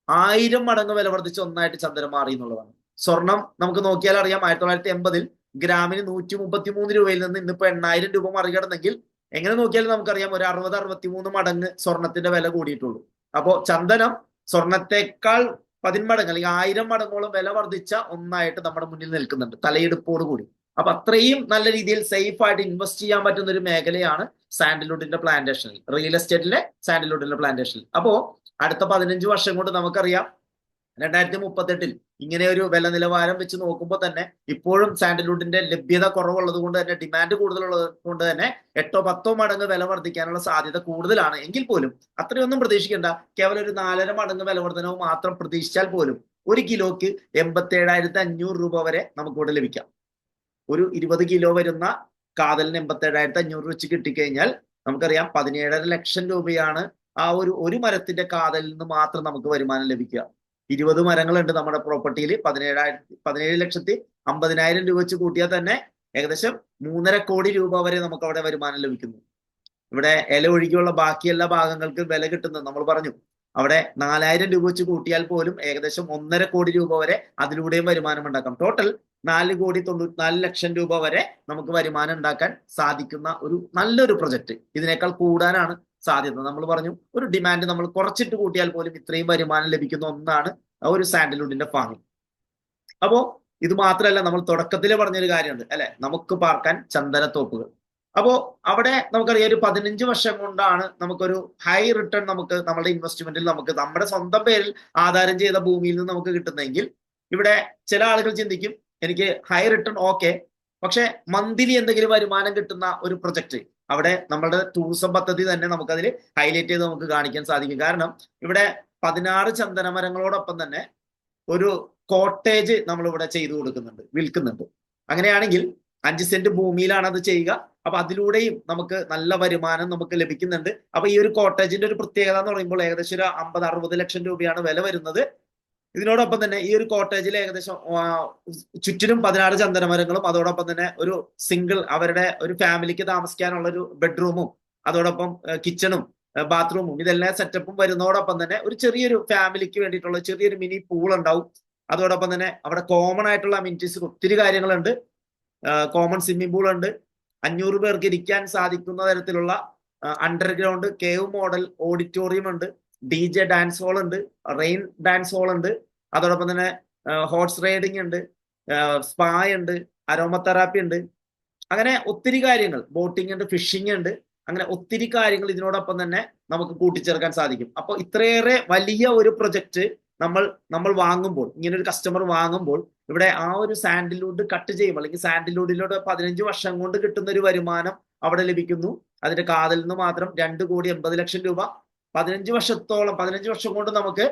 1000 മടങ്ങ് വില വർദ്ധിച്ച ഒന്നായിട്ട് ചന്ദനം മാറി എന്നുള്ളതാണ്. സ്വർണം നമുക്ക് നോക്കിയാൽ അറിയാം 1980 ഗ്രാമിന് 133 രൂപയിൽ നിന്ന് ഇന്നിപ്പോ 8,000 രൂപ മറികടന്നെങ്കിൽ എങ്ങനെ നോക്കിയാലും നമുക്കറിയാം ഒരു 60-63 മടങ്ങ് സ്വർണത്തിന്റെ വില കൂടിയിട്ടുള്ളൂ. അപ്പോ ചന്ദനം സ്വർണത്തെക്കാൾ 10 മടങ്ങ് അല്ലെങ്കിൽ 1000 മടങ്ങോളം വില വർദ്ധിച്ച ഒന്നായിട്ട് നമ്മുടെ മുന്നിൽ നിൽക്കുന്നുണ്ട് തലയെടുപ്പോട് കൂടി. അപ്പൊ അത്രയും നല്ല രീതിയിൽ സേഫ് ആയിട്ട് ഇൻവെസ്റ്റ് ചെയ്യാൻ പറ്റുന്ന ഒരു മേഖലയാണ് സാൻഡൽവുഡിന്റെ പ്ലാന്റേഷനിൽ, റിയൽ എസ്റ്റേറ്റിലെ സാൻഡൽവുഡിന്റെ പ്ലാന്റേഷനിൽ. അപ്പോ അടുത്ത 15 വർഷം കൊണ്ട് നമുക്കറിയാം 2038 ഇങ്ങനെ ഒരു വില നിലവാരം വെച്ച് നോക്കുമ്പോൾ തന്നെ ഇപ്പോഴും സാൻഡൽവുഡിന്റെ ലഭ്യത കുറവുള്ളത് കൊണ്ട് തന്നെ, ഡിമാൻഡ് കൂടുതലുള്ളത് കൊണ്ട് തന്നെ 8-10 മടങ്ങ് വില വർദ്ധിക്കാനുള്ള സാധ്യത കൂടുതലാണ്. എങ്കിൽ പോലും അത്രയൊന്നും പ്രതീക്ഷിക്കേണ്ട. കേവലം ഒരു 4.5 മടങ്ങ് വില വർധനവ് മാത്രം പ്രതീക്ഷിച്ചാൽ പോലും 1 കിലോക്ക് 87,500 രൂപ വരെ നമുക്ക് ഇവിടെ ലഭിക്കാം. ഒരു 20 കിലോ വരുന്ന കാതലിന് 87,500 വെച്ച് കിട്ടിക്കഴിഞ്ഞാൽ നമുക്കറിയാം 17.5 ലക്ഷം രൂപയാണ് ആ ഒരു മരത്തിന്റെ കാതലിൽ നിന്ന് മാത്രം നമുക്ക് വരുമാനം ലഭിക്കുക. 20 മരങ്ങളുണ്ട് നമ്മുടെ പ്രോപ്പർട്ടിയിൽ. 17,50,000 രൂപ വെച്ച് കൂട്ടിയാൽ തന്നെ ഏകദേശം 3.5 കോടി രൂപ വരെ നമുക്ക് അവിടെ വരുമാനം ലഭിക്കുന്നു. ഇവിടെ ഇല ഒഴികെയുള്ള ബാക്കി എല്ലാ ഭാഗങ്ങൾക്ക് വില കിട്ടുന്നത് നമ്മൾ പറഞ്ഞു. അവിടെ 4,000 രൂപ വെച്ച് കൂട്ടിയാൽ പോലും ഏകദേശം 1.5 കോടി രൂപ വരെ അതിലൂടെയും വരുമാനം ഉണ്ടാക്കാം. ടോട്ടൽ 4,94 ലക്ഷം രൂപ വരെ നമുക്ക് വരുമാനം ഉണ്ടാക്കാൻ സാധിക്കുന്ന ഒരു നല്ലൊരു പ്രൊജക്ട്. ഇതിനേക്കാൾ കൂടാനാണ് സാധ്യത. നമ്മൾ പറഞ്ഞു ഒരു ഡിമാൻഡ് നമ്മൾ കുറച്ചിട്ട് കൂട്ടിയാൽ പോലും ഇത്രയും വരുമാനം ലഭിക്കുന്ന ഒന്നാണ് ഒരു സാൻഡൽവുഡിന്റെ ഫാമിംഗ്. അപ്പോ ഇത് മാത്രമല്ല, നമ്മൾ തുടക്കത്തിൽ പറഞ്ഞൊരു കാര്യമുണ്ട് അല്ലെ, നമുക്ക് പാർക്കാൻ ചന്ദനത്തോപ്പുകൾ. അപ്പോ അവിടെ നമുക്കറിയാം ഒരു 15 വർഷം കൊണ്ടാണ് നമുക്കൊരു ഹൈ റിട്ടേൺ നമുക്ക് നമ്മുടെ ഇൻവെസ്റ്റ്മെന്റിൽ നമുക്ക് നമ്മുടെ സ്വന്തം പേരിൽ ആധാരം ചെയ്ത ഭൂമിയിൽ നിന്ന് നമുക്ക് കിട്ടുന്നെങ്കിൽ, ഇവിടെ ചില ആളുകൾ ചിന്തിക്കും എനിക്ക് ഹൈ റിട്ടേൺ ഓക്കെ, പക്ഷെ മന്ത്ലി എന്തെങ്കിലും വരുമാനം കിട്ടുന്ന ഒരു പ്രൊജക്ട് അവിടെ നമ്മുടെ ടൂറിസം പദ്ധതി തന്നെ നമുക്കതിൽ ഹൈലൈറ്റ് ചെയ്ത് നമുക്ക് കാണിക്കാൻ സാധിക്കും. കാരണം ഇവിടെ 16 ചന്ദനമരങ്ങളോടൊപ്പം തന്നെ ഒരു കോട്ടേജ് നമ്മൾ ഇവിടെ ചെയ്തു കൊടുക്കുന്നുണ്ട്, വിൽക്കുന്നുണ്ട്. അങ്ങനെയാണെങ്കിൽ 5 സെന്റ് ഭൂമിയിലാണ് അത് ചെയ്യുക. അപ്പൊ അതിലൂടെയും നമുക്ക് നല്ല വരുമാനം നമുക്ക് ലഭിക്കുന്നുണ്ട്. അപ്പൊ ഈ ഒരു കോട്ടേജിന്റെ ഒരു പ്രത്യേകത എന്ന് പറയുമ്പോൾ ഏകദേശം ഒരു 50-60 ലക്ഷം രൂപയാണ് വില വരുന്നത്. ഇതിനോടൊപ്പം തന്നെ ഈ ഒരു കോട്ടേജിൽ ഏകദേശം ചുറ്റിനും 16 ചന്ദനമരങ്ങളും അതോടൊപ്പം തന്നെ ഒരു സിംഗിൾ അവരുടെ ഒരു ഫാമിലിക്ക് താമസിക്കാനുള്ള ഒരു ബെഡ്റൂമും അതോടൊപ്പം കിച്ചണും ബാത്റൂമും ഇതെല്ലാം സെറ്റപ്പും വരുന്നതോടൊപ്പം തന്നെ ഒരു ചെറിയൊരു ഫാമിലിക്ക് വേണ്ടിയിട്ടുള്ള ചെറിയൊരു മിനി പൂൾ ഉണ്ടാവും. അതോടൊപ്പം തന്നെ അവിടെ കോമൺ ആയിട്ടുള്ള അമ്യൂണിറ്റീസ് ഒത്തിരി കാര്യങ്ങളുണ്ട്. കോമൺ സ്വിമ്മിംഗ് പൂൾ ഉണ്ട്. 500 പേർക്ക് ഇരിക്കാൻ സാധിക്കുന്ന തരത്തിലുള്ള അണ്ടർഗ്രൗണ്ട് കേവ് മോഡൽ ഓഡിറ്റോറിയം ഉണ്ട്. DJ ഡാൻസ് ഹോൾ ഉണ്ട്. റെയിൻ ഡാൻസ് ഹോൾ ഉണ്ട്. അതോടൊപ്പം തന്നെ ഹോർസ് റൈഡിങ് ഉണ്ട്, സ്പാ ഉണ്ട്, അരോമതെറാപ്പി ഉണ്ട്. അങ്ങനെ ഒത്തിരി കാര്യങ്ങൾ, ബോട്ടിംഗ് ഉണ്ട്, ഫിഷിംഗ് ഉണ്ട്. അങ്ങനെ ഒത്തിരി കാര്യങ്ങൾ ഇതിനോടൊപ്പം തന്നെ നമുക്ക് കൂട്ടിച്ചേർക്കാൻ സാധിക്കും. അപ്പൊ ഇത്രയേറെ വലിയ ഒരു പ്രൊജക്ട് നമ്മൾ വാങ്ങുമ്പോൾ, ഇങ്ങനെ ഒരു കസ്റ്റമർ വാങ്ങുമ്പോൾ ഇവിടെ ആ ഒരു സാൻഡൽവുഡ് കട്ട് ചെയ്യുമ്പോൾ അല്ലെങ്കിൽ സാൻഡൽവുഡിലൂടെ 15 വർഷം കൊണ്ട് കിട്ടുന്ന ഒരു വരുമാനം അവിടെ ലഭിക്കുന്നു. അതിന്റെ കാതലിൽ നിന്ന് മാത്രം 2,80,00,000 രൂപ 15 വർഷം കൊണ്ട് നമുക്ക്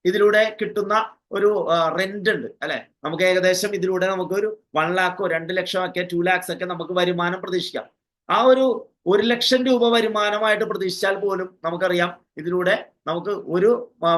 ഇതിലൂടെ കിട്ടുന്ന ഒരു റെന്റ് ഉണ്ട് അല്ലെ. നമുക്ക് ഏകദേശം ഇതിലൂടെ നമുക്ക് ഒരു 1 ലാഖോ 2 ലക്ഷം ഒക്കെ 2 ലാക്സ് ഒക്കെ നമുക്ക് വരുമാനം പ്രതീക്ഷിക്കാം. ആ ഒരു 1 ലക്ഷം രൂപ വരുമാനമായിട്ട് പ്രതീക്ഷിച്ചാൽ പോലും നമുക്കറിയാം ഇതിലൂടെ നമുക്ക് ഒരു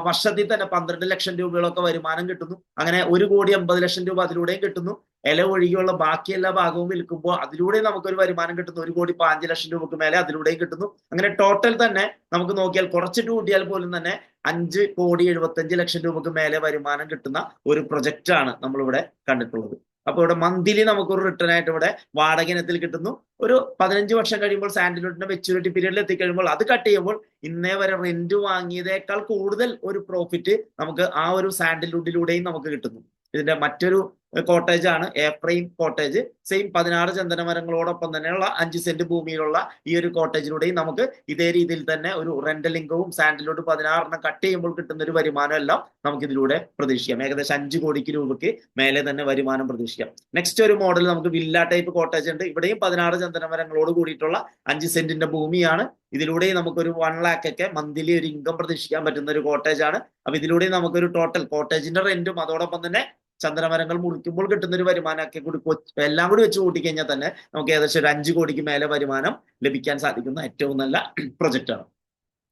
വർഷത്തിൽ തന്നെ 12 ലക്ഷം രൂപകളൊക്കെ വരുമാനം കിട്ടുന്നു. അങ്ങനെ 1,80,00,000 രൂപ അതിലൂടെയും കിട്ടുന്നു. ഇല ഒഴികെയുള്ള ബാക്കി എല്ലാ ഭാഗവും വിൽക്കുമ്പോൾ അതിലൂടെ നമുക്കൊരു വരുമാനം കിട്ടുന്നു. 1,05,00,000 രൂപക്ക് മേലെ അതിലൂടെയും കിട്ടുന്നു. അങ്ങനെ ടോട്ടൽ തന്നെ നമുക്ക് നോക്കിയാൽ കുറച്ചിട്ട് കൂട്ടിയാൽ പോലും തന്നെ 5,75,00,000 രൂപക്ക് മേലെ വരുമാനം കിട്ടുന്ന ഒരു പ്രൊജക്റ്റ് ആണ് നമ്മളിവിടെ കണ്ടിട്ടുള്ളത്. അപ്പൊ ഇവിടെ മന്ത്ലി നമുക്കൊരു റിട്ടേൺ ആയിട്ട് ഇവിടെ വാടക ഇനത്തിൽ കിട്ടുന്നു. ഒരു 15 വർഷം കഴിയുമ്പോൾ സാൻഡൽവുഡിന്റെ മെച്യൂരിറ്റി പീരീഡിൽ എത്തിക്കഴിയുമ്പോൾ അത് കട്ട് ചെയ്യുമ്പോൾ ഇന്നേ വരെ റെന്റ് വാങ്ങിയതേക്കാൾ കൂടുതൽ ഒരു പ്രോഫിറ്റ് നമുക്ക് ആ ഒരു സാൻഡൽവുഡിലൂടെയും നമുക്ക് കിട്ടുന്നു. ഇതിന്റെ മറ്റൊരു കോട്ടേജ് ആണ് എഫ്രൈം കോട്ടേജ്. സെയിം 16 ചന്ദനമരങ്ങളോടൊപ്പം തന്നെയുള്ള 5 സെന്റ് ഭൂമിയിലുള്ള ഈ ഒരു കോട്ടേജിലൂടെയും നമുക്ക് ഇതേ രീതിയിൽ തന്നെ ഒരു റെന്റൽ ഇൻകവും സാൻഡൽവുഡ് 16 കട്ട് ചെയ്യുമ്പോൾ കിട്ടുന്ന ഒരു വരുമാനം എല്ലാം നമുക്ക് ഇതിലൂടെ പ്രതീക്ഷിക്കാം. ഏകദേശം 5 കോടി രൂപയ്ക്ക് മേലെ തന്നെ വരുമാനം പ്രതീക്ഷിക്കാം. നെക്സ്റ്റ് ഒരു മോഡൽ നമുക്ക് വില്ല ടൈപ്പ് കോട്ടേജ് ഉണ്ട്. ഇവിടെയും 16 ചന്ദനമരങ്ങളോട് കൂടിയിട്ടുള്ള 5 സെന്റിന്റെ ഭൂമിയാണ്. ഇതിലൂടെയും നമുക്കൊരു 1 ലാഖ് ഒക്കെ മന്ത്ലി ഒരു ഇൻകം പ്രതീക്ഷിക്കാൻ പറ്റുന്ന ഒരു കോട്ടേജ് ആണ്. അപ്പൊ ഇതിലൂടെ നമുക്കൊരു ടോട്ടൽ കോട്ടേജിന്റെ റെന്റും അതോടൊപ്പം തന്നെ ചന്ദനമരങ്ങൾ മുറിക്കുമ്പോൾ കിട്ടുന്ന ഒരു വരുമാനമൊക്കെ കൂടി എല്ലാം കൂടി വെച്ച് കൂട്ടിക്കഴിഞ്ഞാൽ തന്നെ നമുക്ക് ഏകദേശം ഒരു 5 കോടിക്ക് മേലെ വരുമാനം ലഭിക്കാൻ സാധിക്കുന്ന ഏറ്റവും നല്ല പ്രൊജക്റ്റ് ആണ്.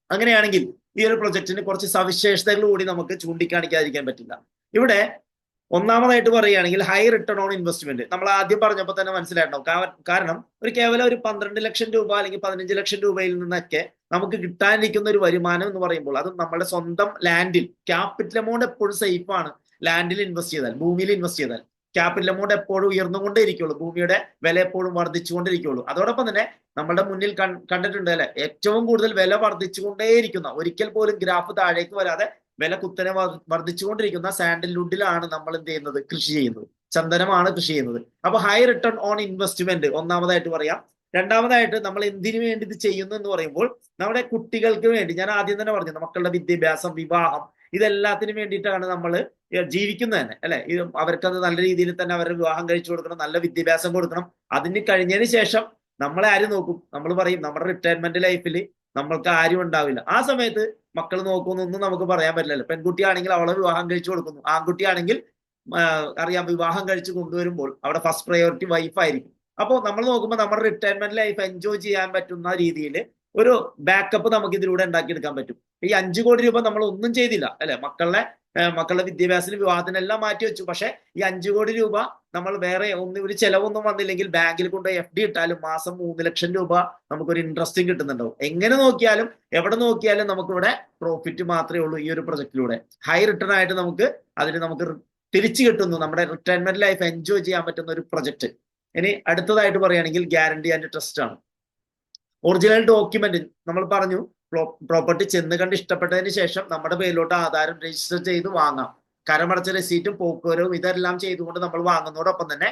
അങ്ങനെയാണെങ്കിൽ ഈ ഒരു പ്രൊജക്റ്റിന് കുറച്ച് സവിശേഷതകൾ കൂടി നമുക്ക് ചൂണ്ടിക്കാണിക്കാതിരിക്കാൻ പറ്റില്ല. ഇവിടെ ഒന്നാമതായിട്ട് പറയുകയാണെങ്കിൽ ഹൈ റിട്ടേൺ ഓൺ ഇൻവെസ്റ്റ്മെന്റ്. നമ്മൾ ആദ്യം പറഞ്ഞപ്പോൾ തന്നെ മനസ്സിലായിട്ടുണ്ടാവും. കാരണം കേവലം ഒരു 12 ലക്ഷം രൂപ അല്ലെങ്കിൽ 15 ലക്ഷം രൂപയിൽ നിന്നൊക്കെ നമുക്ക് കിട്ടാനിരിക്കുന്ന ഒരു വരുമാനം എന്ന് പറയുമ്പോൾ അത് നമ്മുടെ സ്വന്തം ലാൻഡിൽ ക്യാപിറ്റൽ എമൗണ്ട് എപ്പോഴും സേഫ് ആണ്. ലാൻഡിൽ ഇൻവെസ്റ്റ് ചെയ്താൽ, ഭൂമിയിൽ ഇൻവെസ്റ്റ് ചെയ്താൽ ക്യാപിറ്റൽ എമൗണ്ട് എപ്പോഴും ഉയർന്നുകൊണ്ടേ ഇരിക്കുള്ളൂ. ഭൂമിയുടെ വില എപ്പോഴും വർദ്ധിച്ചുകൊണ്ടിരിക്കുള്ളൂ. അതോടൊപ്പം തന്നെ നമ്മുടെ മുന്നിൽ കണ്ടിട്ടുണ്ട് അല്ലെ, ഏറ്റവും കൂടുതൽ വില വർദ്ധിച്ചുകൊണ്ടേയിരിക്കുന്ന, ഒരിക്കൽ പോലും ഗ്രാഫ് താഴേക്ക് വരാതെ വില കുത്തനെ വർദ്ധിച്ചുകൊണ്ടിരിക്കുന്ന സാൻഡൽവുഡിലാണ് നമ്മൾ എന്ത് ചെയ്യുന്നത്, കൃഷി ചെയ്യുന്നത്. ചന്ദനമാണ് കൃഷി ചെയ്യുന്നത്. അപ്പൊ ഹൈ റിട്ടേൺ ഓൺ ഇൻവെസ്റ്റ്മെന്റ് ഒന്നാമതായിട്ട് പറയാം. രണ്ടാമതായിട്ട് നമ്മൾ എന്തിനു വേണ്ടി ഇത് ചെയ്യുന്നു എന്ന് പറയുമ്പോൾ നമ്മുടെ കുട്ടികൾക്ക് വേണ്ടി, ഞാൻ ആദ്യം തന്നെ പറഞ്ഞു, മക്കളുടെ വിദ്യാഭ്യാസം, വിവാഹം, ഇതെല്ലാത്തിനും വേണ്ടിയിട്ടാണ് നമ്മൾ ജീവിക്കുന്നത് തന്നെ അല്ലെ. ഇത് അവർക്കത് നല്ല രീതിയിൽ തന്നെ അവരുടെ വിവാഹം കഴിച്ചു കൊടുക്കണം, നല്ല വിദ്യാഭ്യാസം കൊടുക്കണം. അതിന് കഴിഞ്ഞതിന് ശേഷം നമ്മളെ ആര് നോക്കും? നമ്മൾ പറയും നമ്മുടെ റിട്ടയർമെന്റ് ലൈഫിൽ നമ്മൾക്ക് ആരും ഉണ്ടാവില്ല. ആ സമയത്ത് മക്കൾ നോക്കുന്നൊന്നും നമുക്ക് പറയാൻ പറ്റില്ലല്ലോ. പെൺകുട്ടിയാണെങ്കിൽ അവളെ വിവാഹം കഴിച്ചു കൊടുക്കുന്നു, ആൺകുട്ടിയാണെങ്കിൽ അറിയാം വിവാഹം കഴിച്ച് കൊണ്ടുവരുമ്പോൾ അവിടെ ഫസ്റ്റ് പ്രയോറിറ്റി വൈഫായിരിക്കും. അപ്പോൾ നമ്മൾ നോക്കുമ്പോൾ നമ്മുടെ റിട്ടയർമെന്റ് ലൈഫ് എൻജോയ് ചെയ്യാൻ പറ്റുന്ന രീതിയിൽ ഒരു ബാക്കപ്പ് നമുക്ക് ഇതിലൂടെ ഉണ്ടാക്കിയെടുക്കാൻ പറ്റും. ഈ 5 കോടി രൂപ നമ്മൾ ഒന്നും ചെയ്തില്ല അല്ലെ, മക്കളുടെ വിദ്യാഭ്യാസത്തിന് വിവാഹത്തിനെല്ലാം മാറ്റി വെച്ചു. പക്ഷെ ഈ 5 കോടി രൂപ നമ്മൾ വേറെ ഒരു ചെലവൊന്നും വന്നില്ലെങ്കിൽ ബാങ്കിൽ കൊണ്ട് FD ഇട്ടാലും മാസം 3 ലക്ഷം രൂപ നമുക്കൊരു ഇൻട്രസ്റ്റും കിട്ടുന്നുണ്ടാവും. എങ്ങനെ നോക്കിയാലും എവിടെ നോക്കിയാലും നമുക്കിവിടെ പ്രോഫിറ്റ് മാത്രമേ ഉള്ളൂ ഈ ഒരു പ്രൊജക്റ്റിലൂടെ. ഹൈ റിട്ടേൺ ആയിട്ട് നമുക്ക് തിരിച്ചു കിട്ടുന്നു, നമ്മുടെ റിട്ടയർമെന്റ് ലൈഫ് എൻജോയ് ചെയ്യാൻ പറ്റുന്ന ഒരു പ്രൊജക്ട്. ഇനി അടുത്തതായിട്ട് പറയുകയാണെങ്കിൽ ഗ്യാരണ്ടി ആൻഡ് ട്രസ്റ്റ് ആണ്. ഒറിജിനൽ ഡോക്യുമെന്റ് നമ്മൾ പറഞ്ഞു, പ്രോപ്പർട്ടി ചെന്ന് കണ്ട് ഇഷ്ടപ്പെട്ടതിന് ശേഷം നമ്മുടെ പേരിലോട്ട് ആധാരം രജിസ്റ്റർ ചെയ്ത് വാങ്ങാം. കരമടച്ച രസീറ്റും പോക്കുവരവും ഇതെല്ലാം ചെയ്തുകൊണ്ട് നമ്മൾ വാങ്ങുന്നതോടൊപ്പം തന്നെ